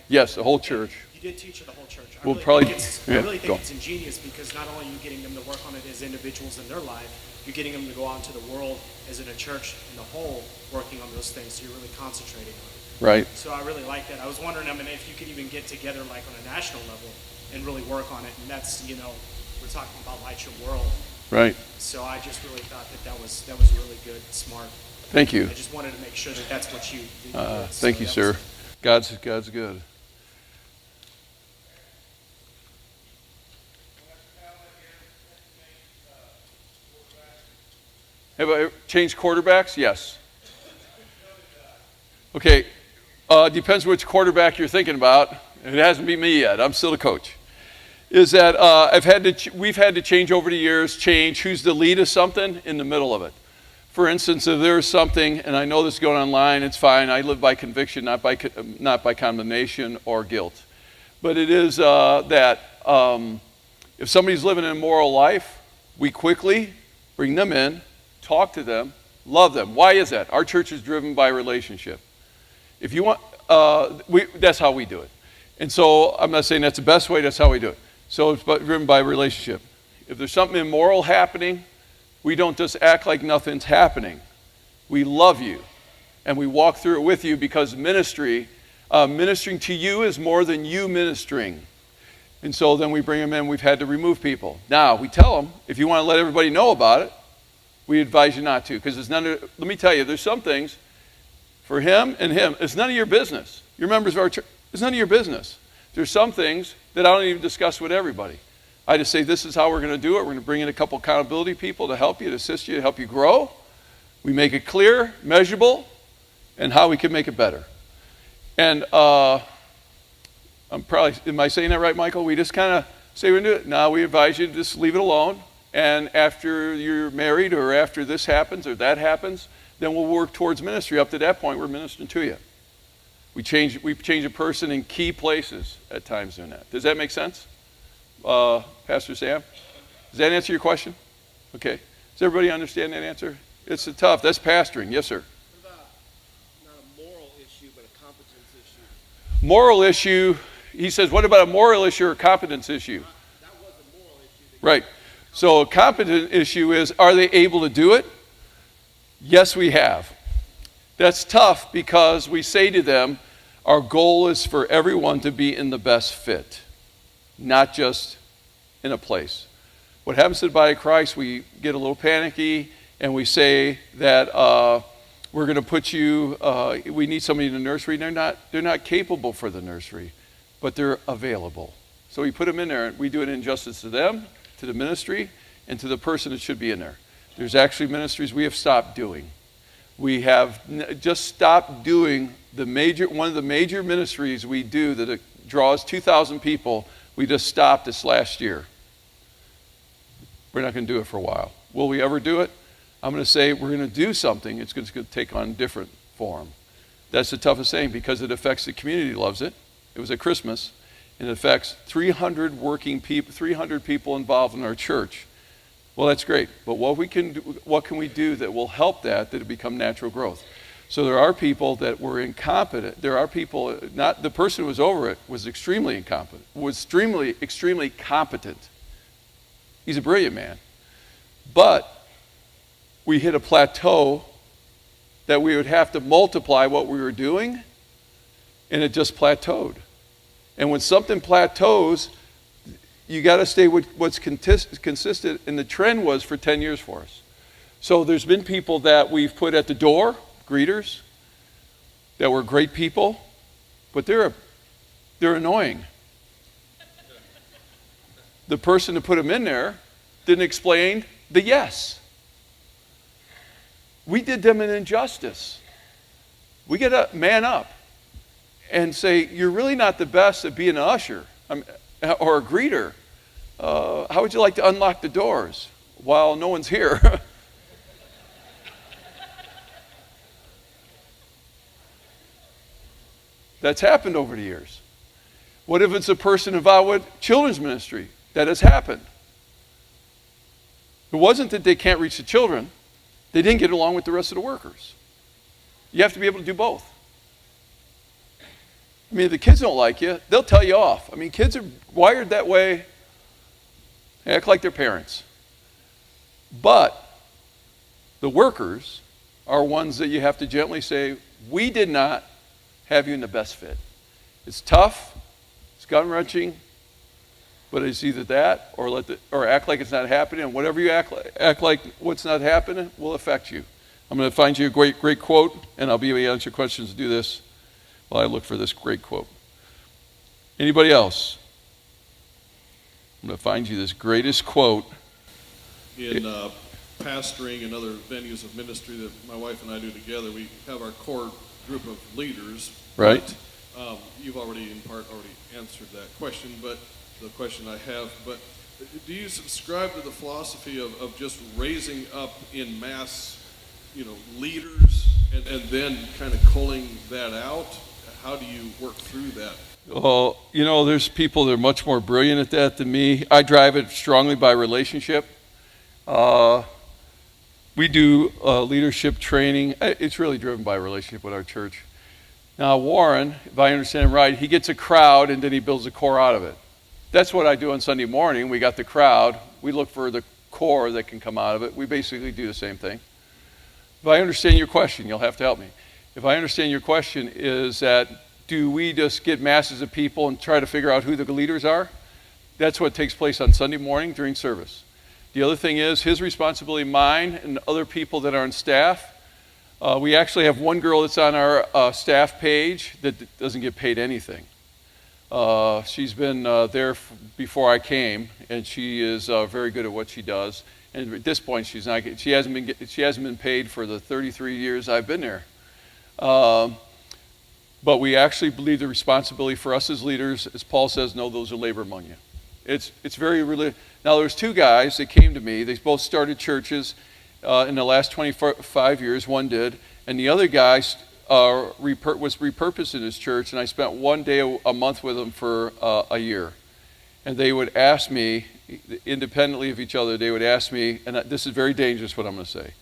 Yes, the whole church. You did teach it the whole church. I really think it's ingenious because not only are you getting them to work on it as individuals in their life, you're getting them to go out into the world as in a church in the whole working on those things. So you're really concentrating on it. Right. So I really like that. I was wondering, if you could even get together like on a national level and really work on it. And that's, we're talking about Light Your World. Right. So I just really thought that was really good, smart. Thank you. I just wanted to make sure that that's what you did. Thank you, sir. God's good. Have I changed quarterbacks? Yes. Okay. Depends which quarterback you're thinking about. It hasn't been me yet. I'm still the coach. Is that we've had to change over the years, change who's the lead of something in the middle of it. For instance, if there's something, and I know this is going online, it's fine. I live by conviction, not by condemnation or guilt. But it is that if somebody's living an immoral life, we quickly bring them in, talk to them, love them. Why is that? Our church is driven by relationship. If you want, that's how we do it. And so I'm not saying that's the best way, that's how we do it. So it's driven by relationship. If there's something immoral happening, we don't just act like nothing's happening. We love you, and we walk through it with you because ministering to you is more than you ministering. And so then we bring them in. We've had to remove people. Now, we tell them, if you want to let everybody know about it, we advise you not to. Because let me tell you, there's some things, For him and him. It's none of your business. You're members of our church. It's none of your business. There's some things that I don't even discuss with everybody. I just say, this is how we're going to do it. We're going to bring in a couple accountability people to help you, to assist you, to help you grow. We make it clear, measurable, and how we can make it better. And am I saying that right, Michael? We just kind of say we're going to do it. No, we advise you to just leave it alone. And after you're married or after this happens or that happens, then we'll work towards ministry. Up to that point, we're ministering to you. We change a person in key places at times doing that. Does that make sense? Pastor Sam? Does that answer your question? Okay. Does everybody understand that answer? It's tough. That's pastoring. Yes, sir. What about not a moral issue, but a competence issue? Moral issue, he says, what about a moral issue or a competence issue? That was a moral issue. Right. So a competent issue is, are they able to do it? Yes, we have. That's tough because we say to them, our goal is for everyone to be in the best fit, not just in a place. What happens to the body of Christ, we get a little panicky and we say that we're going to put you, we need somebody in the nursery. They're not capable for the nursery, but they're available. So we put them in there and we do an injustice to them, to the ministry, and to the person that should be in there. There's actually ministries we have stopped doing. We have just stopped doing one of the major ministries we do that draws 2,000 people. We just stopped this last year. We're not going to do it for a while. Will we ever do it? I'm going to say we're going to do something. It's going to take on a different form. That's the toughest thing because it affects the community, loves it. It was at Christmas. And it affects 300 people involved in our church. Well, that's great. But what can we do that will help that it become natural growth? So there are people that were incompetent. There are people, not the person who was over it was extremely incompetent, was extremely competent. He's a brilliant man. But we hit a plateau that we would have to multiply what we were doing, and it just plateaued. And when something plateaus, you got to stay with what's consistent, and the trend was for 10 years for us. So there's been people that we've put at the door, greeters, that were great people, but they're annoying. The person that put them in there didn't explain the yes. We did them an injustice. We got to man up and say, you're really not the best at being an usher or a greeter. How would you like to unlock the doors while no one's here? That's happened over the years. What if it's a person involved with children's ministry? That has happened. It wasn't that they can't reach the children. They didn't get along with the rest of the workers. You have to be able to do both. I mean, if the kids don't like you, they'll tell you off. I mean, kids are wired that way. They act like their parents. But the workers are ones that you have to gently say, we did not have you in the best fit. It's tough. It's gut-wrenching. But it's either that or act like it's not happening. And whatever you act like what's not happening will affect you. I'm going to find you a great quote, and I'll be able to answer questions to do this while I look for this great quote. Anybody else? I'm going to find you this greatest quote. In pastoring and other venues of ministry that my wife and I do together, we have our core group of leaders. Right. You've already in part answered that question, but the question I have, but do you subscribe to the philosophy of just raising up in mass, leaders and then kind of culling that out? How do you work through that? Well, there's people that are much more brilliant at that than me. I drive it strongly by relationship. We do leadership training. It's really driven by relationship with our church. Now, Warren, if I understand him right, he gets a crowd and then he builds a core out of it. That's what I do on Sunday morning. We got the crowd. We look for the core that can come out of it. We basically do the same thing. If I understand your question, you'll have to help me. If I understand your question is that do we just get masses of people and try to figure out who the leaders are? That's what takes place on Sunday morning during service. The other thing is his responsibility, mine, and other people that are on staff, We actually have one girl that's on our staff page that doesn't get paid anything. She's been there before I came, and she is very good at what she does. And at this point, she hasn't been paid for the 33 years I've been there. But we actually believe the responsibility for us as leaders, as Paul says, no, those are labor among you. It's very really. Now there's two guys that came to me. They both started churches in the last 25 years. One did, and the other guy was repurposed in his church. And I spent one day a month with them for a year. And they would ask me, independently of each other, they would ask me, and this is very dangerous what I'm going to say,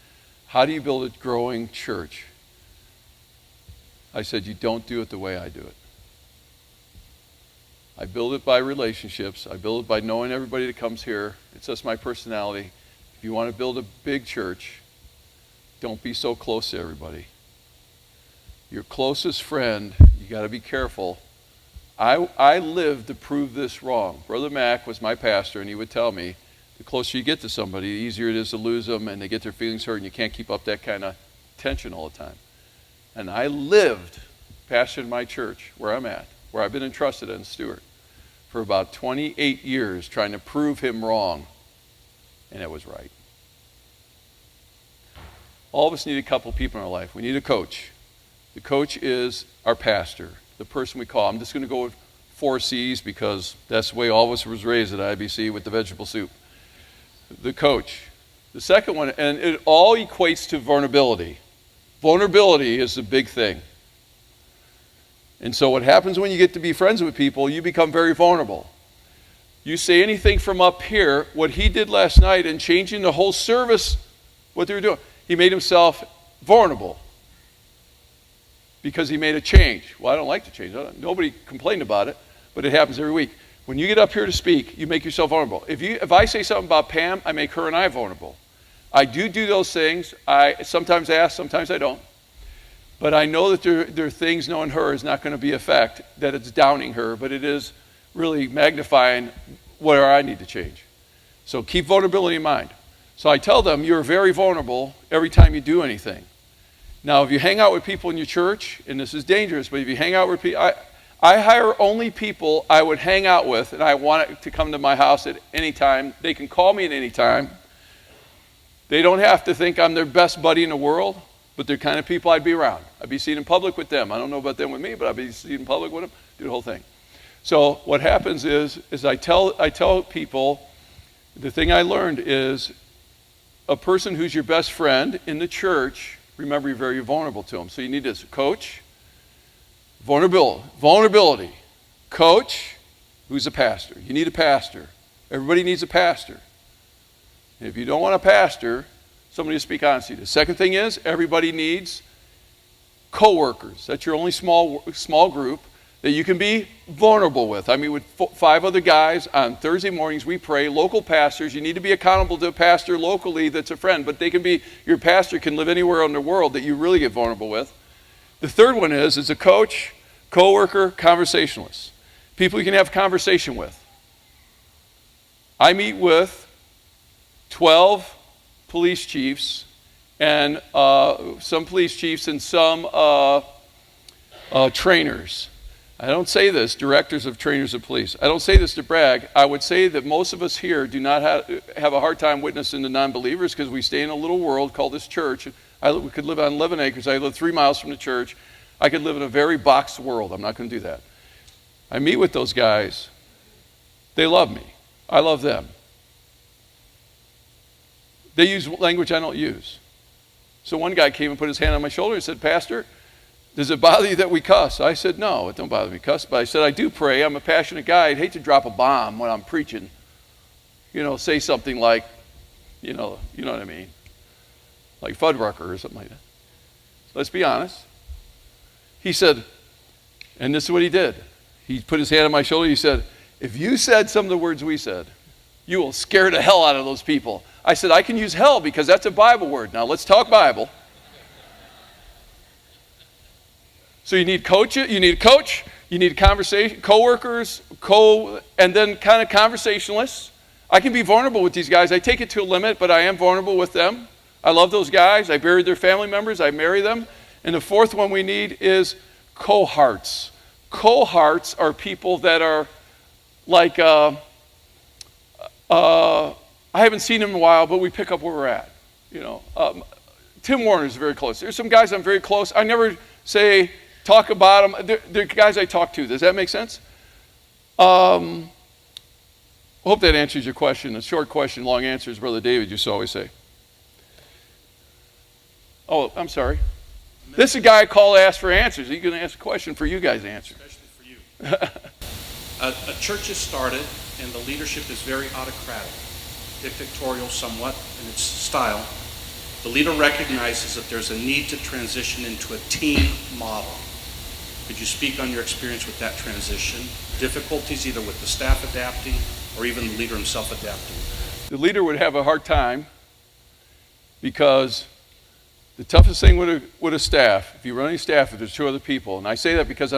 how do you build a growing church? I said, you don't do it the way I do it. I build it by relationships. I build it by knowing everybody that comes here. It's just my personality. If you want to build a big church, don't be so close to everybody. Your closest friend, you got to be careful. I lived to prove this wrong. Brother Mac was my pastor, and he would tell me, the closer you get to somebody, the easier it is to lose them, and they get their feelings hurt, and you can't keep up that kind of tension all the time. And I lived, pastoring my church, where I'm at, where I've been entrusted as steward, for about 28 years trying to prove him wrong. And it was right. All of us need a couple people in our life. We need a coach. The coach is our pastor, the person we call. I'm just going to go with 4 C's because that's the way all of us was raised at IBC with the vegetable soup. The coach. The second one, and it all equates to vulnerability. Vulnerability is the big thing. And so what happens when you get to be friends with people, you become very vulnerable. You say anything from up here, what he did last night in changing the whole service, what they were doing, he made himself vulnerable because he made a change. Well, I don't like the change. Nobody complained about it, but it happens every week. When you get up here to speak, you make yourself vulnerable. If I say something about Pam, I make her and I vulnerable. I do those things. I sometimes ask, sometimes I don't. But I know that there are things knowing her is not going to be a fact, that it's downing her, but it is really magnifying where I need to change. So keep vulnerability in mind. So I tell them, you're very vulnerable every time you do anything. Now, if you hang out with people in your church, and this is dangerous, but if you hang out with people, I hire only people I would hang out with, and I want it to come to my house at any time. They can call me at any time. They don't have to think I'm their best buddy in the world, but they're kind of people I'd be around. I'd be seen in public with them. I don't know about them with me, but I'd be seen in public with them, do the whole thing. So what happens is I tell people, the thing I learned is a person who's your best friend in the church, remember you're very vulnerable to them. So you need this coach, vulnerability. Coach, who's a pastor. You need a pastor. Everybody needs a pastor. And if you don't want a pastor, somebody to speak honestly to. The second thing is everybody needs coworkers. That's your only small group that you can be vulnerable with. I mean, with 5 other guys on Thursday mornings, we pray. Local pastors, you need to be accountable to a pastor locally that's a friend, but your pastor can live anywhere in the world that you really get vulnerable with. The third one is a coach, coworker, conversationalist. People you can have conversation with. I meet with 12 police chiefs and some police chiefs and some trainers. I don't say this, directors of trainers of police. I don't say this to brag. I would say that most of us here do not have a hard time witnessing to non-believers because we stay in a little world called this church. We could live on 11 acres. I live 3 miles from the church. I could live in a very boxed world. I'm not going to do that. I meet with those guys. They love me. I love them. They use language I don't use. So one guy came and put his hand on my shoulder and said, Pastor, does it bother you that we cuss? I said, no, it don't bother me to cuss. But I said, I do pray. I'm a passionate guy. I'd hate to drop a bomb when I'm preaching. Say something like, you know what I mean? Like Fuddrucker or something like that. Let's be honest. He said, and this is what he did. He put his hand on my shoulder. He said, if you said some of the words we said, you will scare the hell out of those people. I said, I can use hell because that's a Bible word. Now let's talk Bible. So you need a coach, you need conversation, co-workers, and then kind of conversationalists. I can be vulnerable with these guys. I take it to a limit, but I am vulnerable with them. I love those guys. I buried their family members. I marry them. And the fourth one we need is cohorts. Cohorts are people that are like, I haven't seen them in a while, but we pick up where we're at. Tim Warner's very close. There's some guys I'm very close. I never say, talk about them. They're guys I talk to. Does that make sense? I hope that answers your question. A short question, long answers, Brother David used to always say. Oh, I'm sorry. This is a guy I call to ask for answers. He's going to ask a question for you guys to answer. Especially for you. A church is started, and the leadership is very autocratic, dictatorial somewhat in its style. The leader recognizes that there's a need to transition into a team model. Could you speak on your experience with that transition? Difficulties either with the staff adapting or even the leader himself adapting? The leader would have a hard time because the toughest thing with a staff, if you run any staff, if there's two other people, and I say that because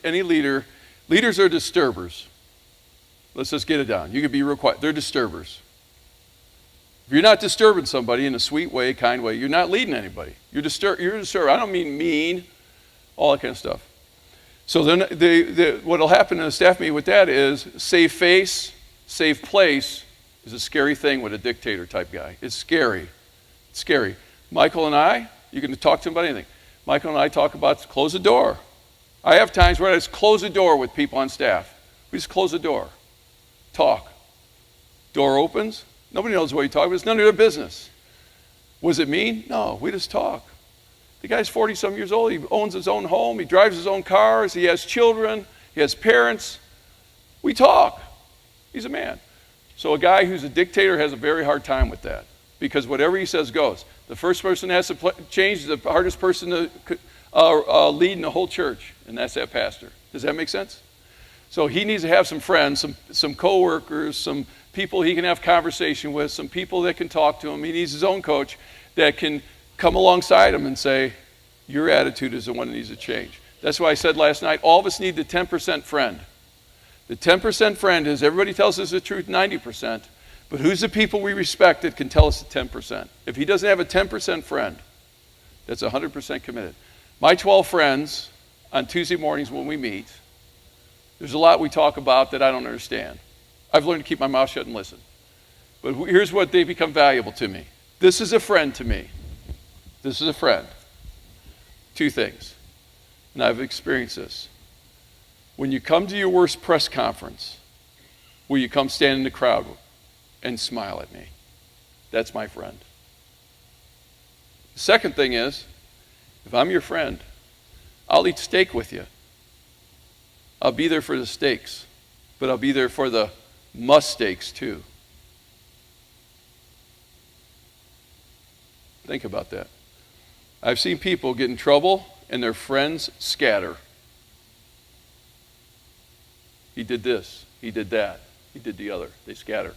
any leader, leaders are disturbers. Let's just get it down. You can be real quiet. They're disturbers. If you're not disturbing somebody in a sweet way, kind way, you're not leading anybody. You're a disturber. I don't mean mean, all that kind of stuff. So then what will happen in a staff meeting with that is save face, save place is a scary thing with a dictator type guy. It's scary. It's scary. Michael and I, you can talk to him about anything. Michael and I talk about close the door. I have times where I just close the door with people on staff. We just close the door. Talk. Door opens. Nobody knows what you're talking about. It's none of their business. Was it mean? No, we just talk. The guy's 40-some years old. He owns his own home. He drives his own cars. He has children. He has parents. We talk. He's a man. So a guy who's a dictator has a very hard time with that because whatever he says goes. The first person that has to change is the hardest person to lead in the whole church, and that's that pastor. Does that make sense? So he needs to have some friends, some coworkers, some people he can have conversation with, some people that can talk to him. He needs his own coach that can come alongside him and say, your attitude is the one that needs to change. That's why I said last night, all of us need the 10% friend. The 10% friend is everybody tells us the truth 90%, but who's the people we respect that can tell us the 10%? If he doesn't have a 10% friend, that's 100% committed. My 12 friends on Tuesday mornings when we meet, there's a lot we talk about that I don't understand. I've learned to keep my mouth shut and listen. But here's what they become valuable to me. This is a friend to me. This is a friend. Two things, and I've experienced this. When you come to your worst press conference, will you come stand in the crowd and smile at me? That's my friend. The second thing is, if I'm your friend, I'll eat steak with you. I'll be there for the steaks, but I'll be there for the mistakes too. Think about that. I've seen people get in trouble and their friends scatter. He did this, he did that, he did the other. They scatter.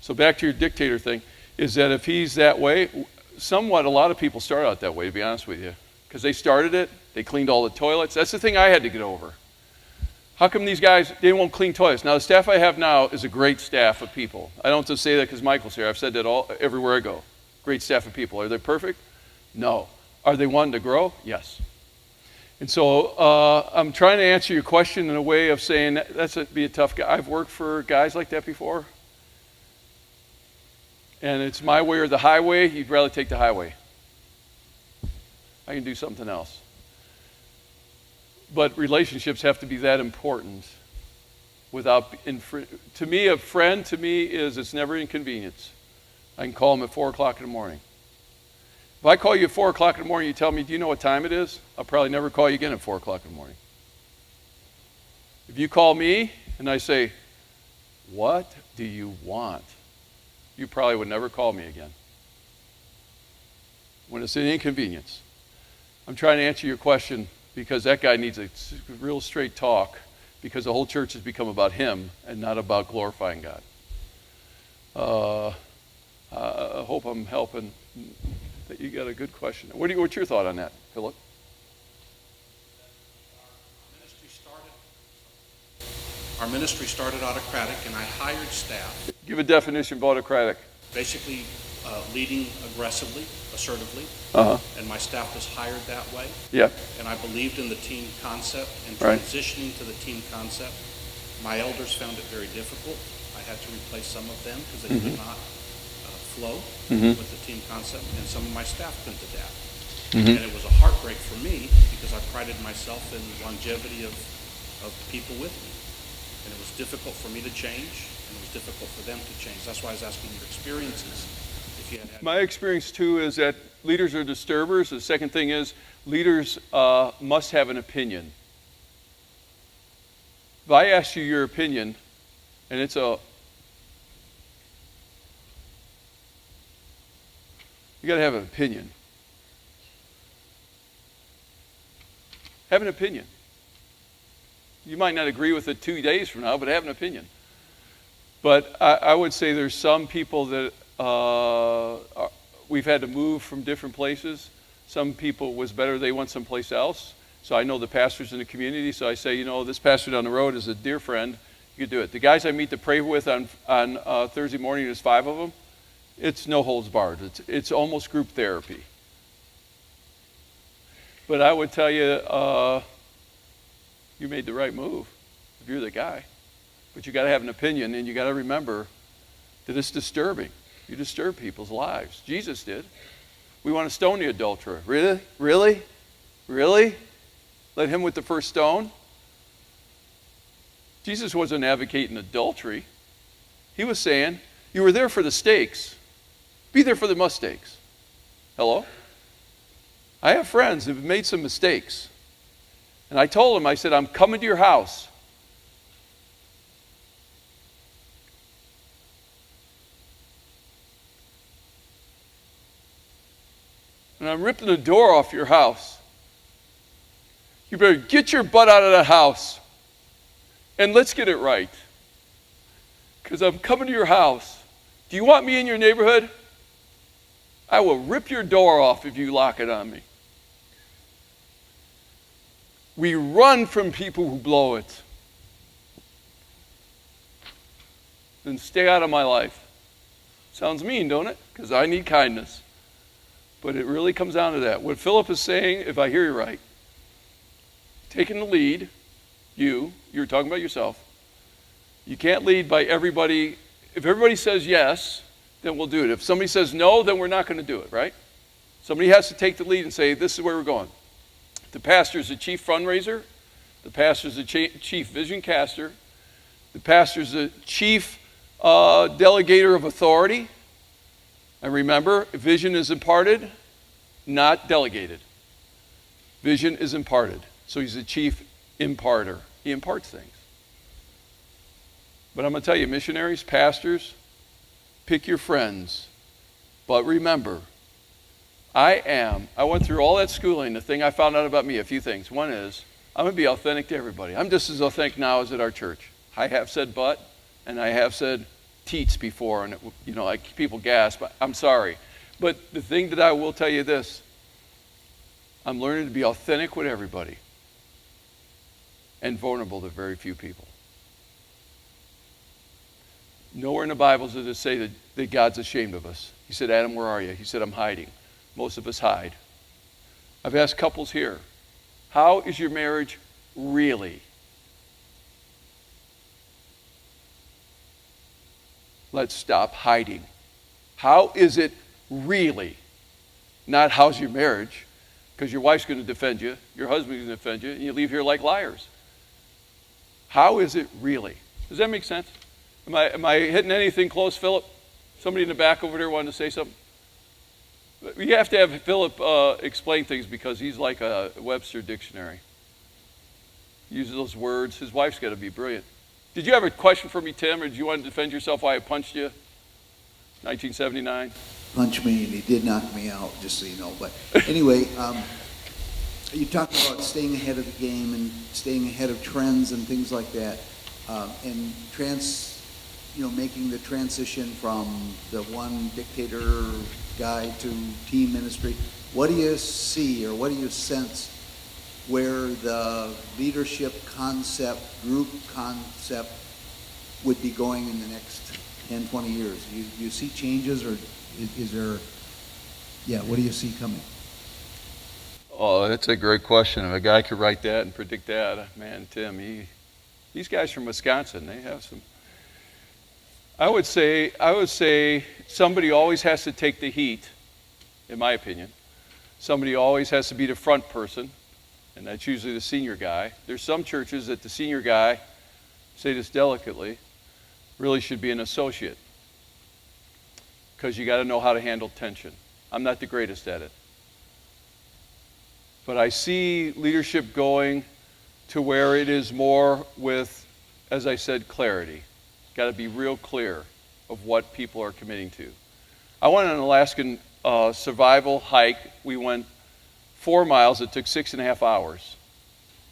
So back to your dictator thing, is that if he's that way, somewhat a lot of people start out that way, to be honest with you. Because they started it, they cleaned all the toilets. That's the thing I had to get over. How come these guys, they won't clean toilets? Now the staff I have now is a great staff of people. I don't just say that because Michael's here. I've said that everywhere I go. Great staff of people. Are they perfect? No. Are they wanting to grow? Yes. And so I'm trying to answer your question in a way of saying be a tough guy. I've worked for guys like that before. And it's my way or the highway. You'd rather take the highway. I can do something else. But relationships have to be that important to me, a friend to me is it's never inconvenience. I can call him at 4 o'clock in the morning. If I call you at 4 o'clock in the morning, you tell me, do you know what time it is? I'll probably never call you again at 4 o'clock in the morning. If you call me and I say, what do you want? You probably would never call me again. When it's an inconvenience. I'm trying to answer your question because that guy needs a real straight talk because the whole church has become about him and not about glorifying God. I hope I'm helping. That you got a good question. What's your thought on that, Philip? Our ministry started autocratic, and I hired staff. Give a definition of autocratic. Basically, leading aggressively, assertively, Uh-huh. and my staff was hired that way. Yeah. And I believed in the team concept and Right. transitioning to the team concept. My elders found it very difficult. I had to replace some of them because they could not flow with the team concept, and some of my staff couldn't adapt. And it was a heartbreak for me because I prided myself in the longevity of people with me. And it was difficult for me to change, and it was difficult for them to change. That's why I was asking your experiences. If you had My experience too is that leaders are disturbers. The second thing is leaders must have an opinion. If I ask you your opinion, and it's you got to have an opinion. Have an opinion. You might not agree with it 2 days from now, but have an opinion. But I would say there's some people that we've had to move from different places. Some people it was better they went someplace else. So I know the pastors in the community, so I say, this pastor down the road is a dear friend. You could do it. The guys I meet to pray with on Thursday morning, there's 5 of them. It's no holds barred. It's almost group therapy. But I would tell you, you made the right move if you're the guy. But you got to have an opinion, and you got to remember that it's disturbing. You disturb people's lives. Jesus did. We want to stone the adulterer. Really? Really? Really? Let him with the first stone? Jesus wasn't advocating adultery. He was saying, you were there for the steaks. Be there for the mistakes. Hello? I have friends who have made some mistakes. And I told them, I said, I'm coming to your house. And I'm ripping the door off your house. You better get your butt out of the house. And let's get it right. Because I'm coming to your house. Do you want me in your neighborhood? I will rip your door off if you lock it on me. We run from people who blow it. Then stay out of my life. Sounds mean, don't it? Because I need kindness. But it really comes down to that. What Philip is saying, if I hear you right, taking the lead, you're talking about yourself. You can't lead by everybody. If everybody says yes, then we'll do it. If somebody says no, then we're not going to do it, right? Somebody has to take the lead and say, this is where we're going. The pastor is the chief fundraiser. The pastor is the chief vision caster. The pastor is the chief delegator of authority. And remember, vision is imparted, not delegated. Vision is imparted. So he's the chief imparter. He imparts things. But I'm going to tell you, missionaries, pastors, pick your friends. But remember, I went through all that schooling. The thing I found out about me, a few things. One is, I'm going to be authentic to everybody. I'm just as authentic now as at our church. I have said but, and I have said teats before, and like people gasp. I'm sorry. But the thing that I will tell you this, I'm learning to be authentic with everybody and vulnerable to very few people. Nowhere in the Bible does it say that God's ashamed of us. He said, Adam, where are you? He said, I'm hiding. Most of us hide. I've asked couples here, how is your marriage really? Let's stop hiding. How is it really? Not how's your marriage, because your wife's going to defend you, your husband's going to defend you, and you leave here like liars. How is it really? Does that make sense? Am I hitting anything close, Philip? Somebody in the back over there wanted to say something? We have to have Philip explain things because he's like a Webster dictionary. He uses those words. His wife's got to be brilliant. Did you have a question for me, Tim, or did you want to defend yourself why I punched you? 1979. Punch me, and he did knock me out, just so you know. But anyway, you talked about staying ahead of the game and staying ahead of trends and things like that, and making the transition from the one dictator guy to team ministry. What do you see, or what do you sense where the leadership concept, group concept would be going in the next 10, 20 years? You see changes, or Is there, yeah, what do you see coming? Oh, that's a great question. If a guy could write that and predict that, man, Tim, these guys from Wisconsin, they have some. I would say somebody always has to take the heat, in my opinion. Somebody always has to be the front person, and that's usually the senior guy. There's some churches that the senior guy, say this delicately, really should be an associate, because you got to know how to handle tension. I'm not the greatest at it. But I see leadership going to where it is more with, as I said, clarity. Got to be real clear of what people are committing to. I went on an Alaskan survival hike. We went 4 miles. It took 6.5 hours.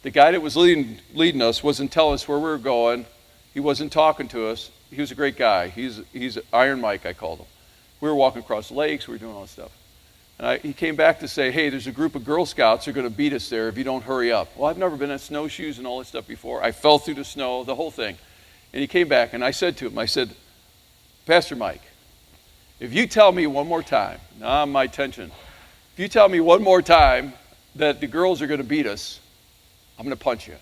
The guy that was leading us wasn't telling us where we were going. He wasn't talking to us. He was a great guy. He's Iron Mike, I called him. We were walking across lakes. We were doing all this stuff. And he came back to say, hey, there's a group of Girl Scouts who are going to beat us there if you don't hurry up. Well, I've never been on snowshoes and all this stuff before. I fell through the snow, the whole thing. And he came back, and I said to him, I said, Pastor Mike, if you tell me one more time, now my tension, if you tell me one more time that the girls are going to beat us, I'm going to punch you.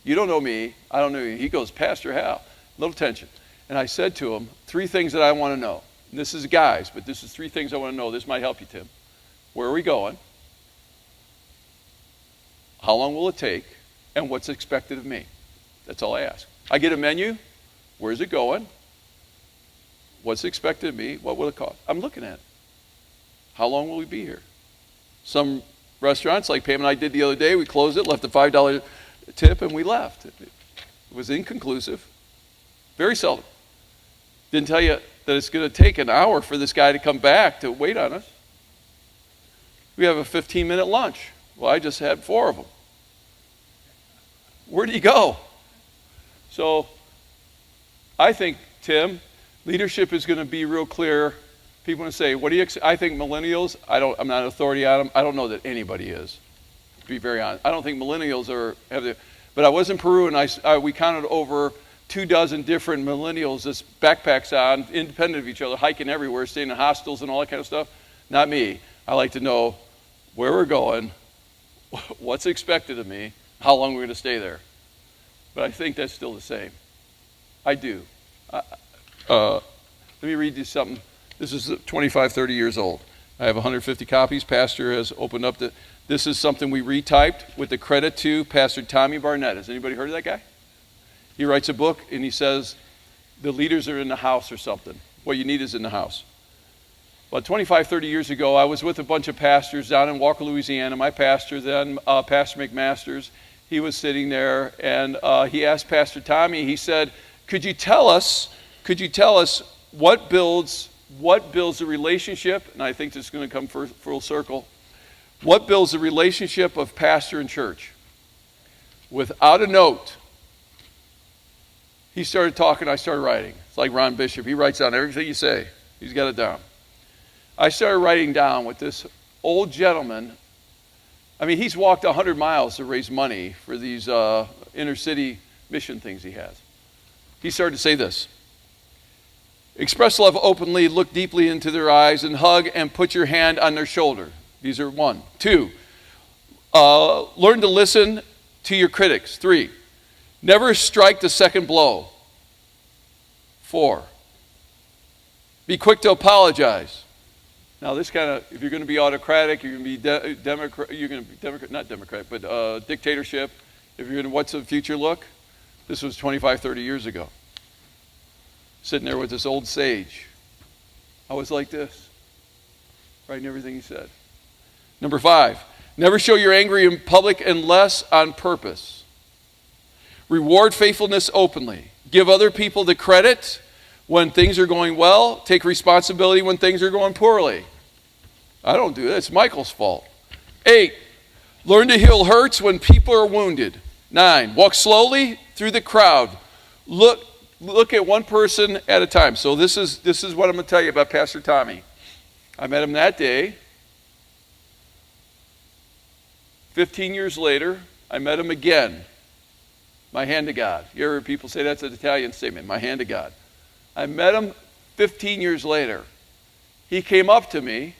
You don't know me. I don't know you. He goes, Pastor Hal, little tension. And I said to him, 3 things that I want to know. And this is guys, but this is 3 things I want to know. This might help you, Tim. Where are we going? How long will it take? And what's expected of me? That's all I ask. I get a menu. Where's it going? What's expected of me? What will it cost? I'm looking at it. How long will we be here? Some restaurants, like Pam and I did the other day, we closed it, left a $5 tip, and we left. It was inconclusive. Very seldom. Didn't tell you that it's going to take an hour for this guy to come back to wait on us. We have a 15-minute lunch. Well, I just had 4 of them. Where do you go? So I think, Tim, leadership is going to be real clear. People want to say, what do you I think millennials, I'm not an authority on them. I don't know that anybody is, to be very honest. I don't think millennials but I was in Peru, and we counted over 24 different millennials with backpacks on, independent of each other, hiking everywhere, staying in hostels and all that kind of stuff. Not me. I like to know where we're going, what's expected of me, how long we're going to stay there. But I think that's still the same. I do. Let me read you something. This is 25, 30 years old. I have 150 copies. Pastor has opened up this is something we retyped with the credit to Pastor Tommy Barnett. Has anybody heard of that guy? He writes a book, and he says, the leaders are in the house or something. What you need is in the house. Well, 25, 30 years ago, I was with a bunch of pastors down in Walker, Louisiana. My pastor then, Pastor McMasters, he was sitting there, and he asked Pastor Tommy, he said, could you tell us what builds the relationship, and I think this is going to come full circle, what builds the relationship of pastor and church? Without a note, he started talking, I started writing. It's like Ron Bishop. He writes down everything you say. He's got it down. I started writing down with this old gentleman. I mean, he's walked 100 miles to raise money for these inner city mission things he has. He started to say this. Express love openly, look deeply into their eyes, and hug and put your hand on their shoulder. These are 1. 2, learn to listen to your critics. 3, never strike the second blow. 4, be quick to apologize. Now, this kind of, if you're going to be autocratic, you're going to be dictatorship. If you're going to, what's the future look? This was 25, 30 years ago. Sitting there with this old sage. I was like this, writing everything he said. Number 5, never show you're angry in public unless on purpose. Reward faithfulness openly. Give other people the credit when things are going well. Take responsibility when things are going poorly. I don't do that. It's Michael's fault. 8, learn to heal hurts when people are wounded. 9, walk slowly through the crowd. Look at one person at a time. So this is what I'm going to tell you about Pastor Tommy. I met him that day. 15 years later, I met him again. My hand to God. You ever hear people say that's an Italian statement? My hand to God. I met him 15 years later. he came up to me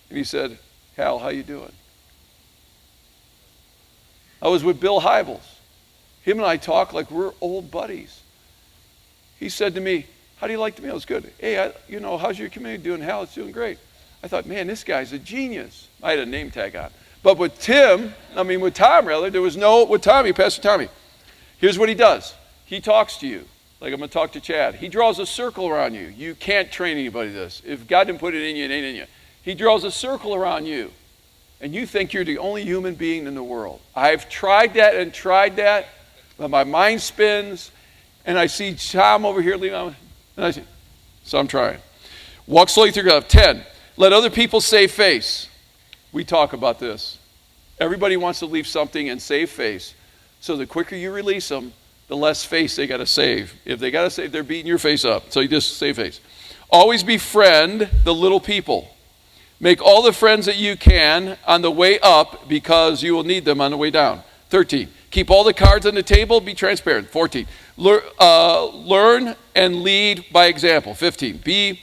and he said, Hal, how you doing? I was with Bill Hybels. Him and I talk like we're old buddies. He said to me, how do you like the meal? It's good. Hey, how's your community doing? Hal, it's doing great. I thought, man, this guy's a genius. I had a name tag on. But with Tom, there was no, with Tommy, Pastor Tommy, here's what he does. He talks to you, like I'm going to talk to Chad. He draws a circle around you. You can't train anybody this. If God didn't put it in you, it ain't in you. He draws a circle around you, and you think you're the only human being in the world. I've tried that, but my mind spins, and I see Tom over here leaning on, so I'm trying. Walk slowly through God. 10, let other people save face. We talk about this. Everybody wants to leave something and save face. So the quicker you release them, the less face they got to save. If they got to save, they're beating your face up. So you just save face. Always befriend the little people. Make all the friends that you can on the way up because you will need them on the way down. 13, keep all the cards on the table. Be transparent. 14, learn and lead by example. 15, be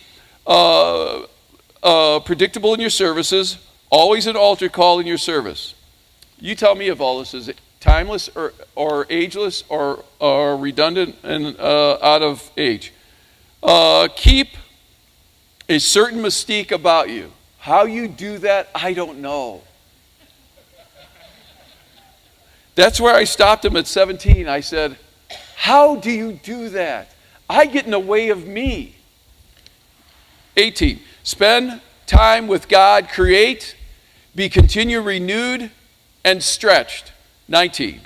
predictable in your services. Always an altar call in your service. You tell me if all this is timeless or ageless or redundant and out of age. Keep a certain mystique about you. How you do that, I don't know. That's where I stopped him at 17. I said, how do you do that? I get in the way of me. 18, spend time with God, create, be continue renewed and stretched. 19,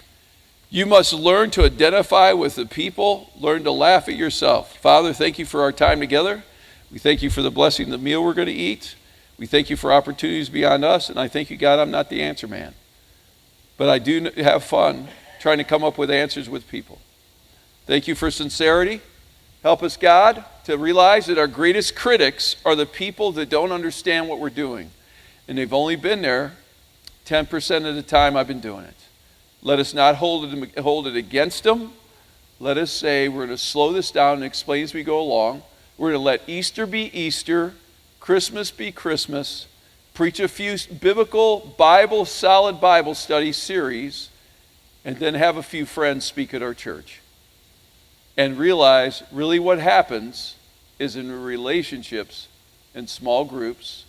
you must learn to identify with the people, learn to laugh at yourself. Father, thank you for our time together. We thank you for the blessing of the meal we're going to eat. We thank you for opportunities beyond us, and I thank you, God, I'm not the answer man. But I do have fun trying to come up with answers with people. Thank you for sincerity. Help us, God, to realize that our greatest critics are the people that don't understand what we're doing. And they've only been there 10% of the time I've been doing it. Let us not hold it against them. Let us say we're going to slow this down and explain as we go along. We're going to let Easter be Easter, Christmas be Christmas, preach a few biblical, solid Bible study series, and then have a few friends speak at our church. And realize really what happens is in relationships, in small groups,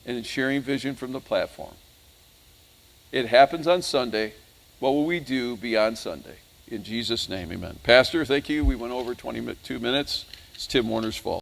and in sharing vision from the platform. It happens on Sunday. What will we do beyond Sunday? In Jesus' name, amen. Pastor, thank you. We went over 22 minutes. It's Tim Warner's fault.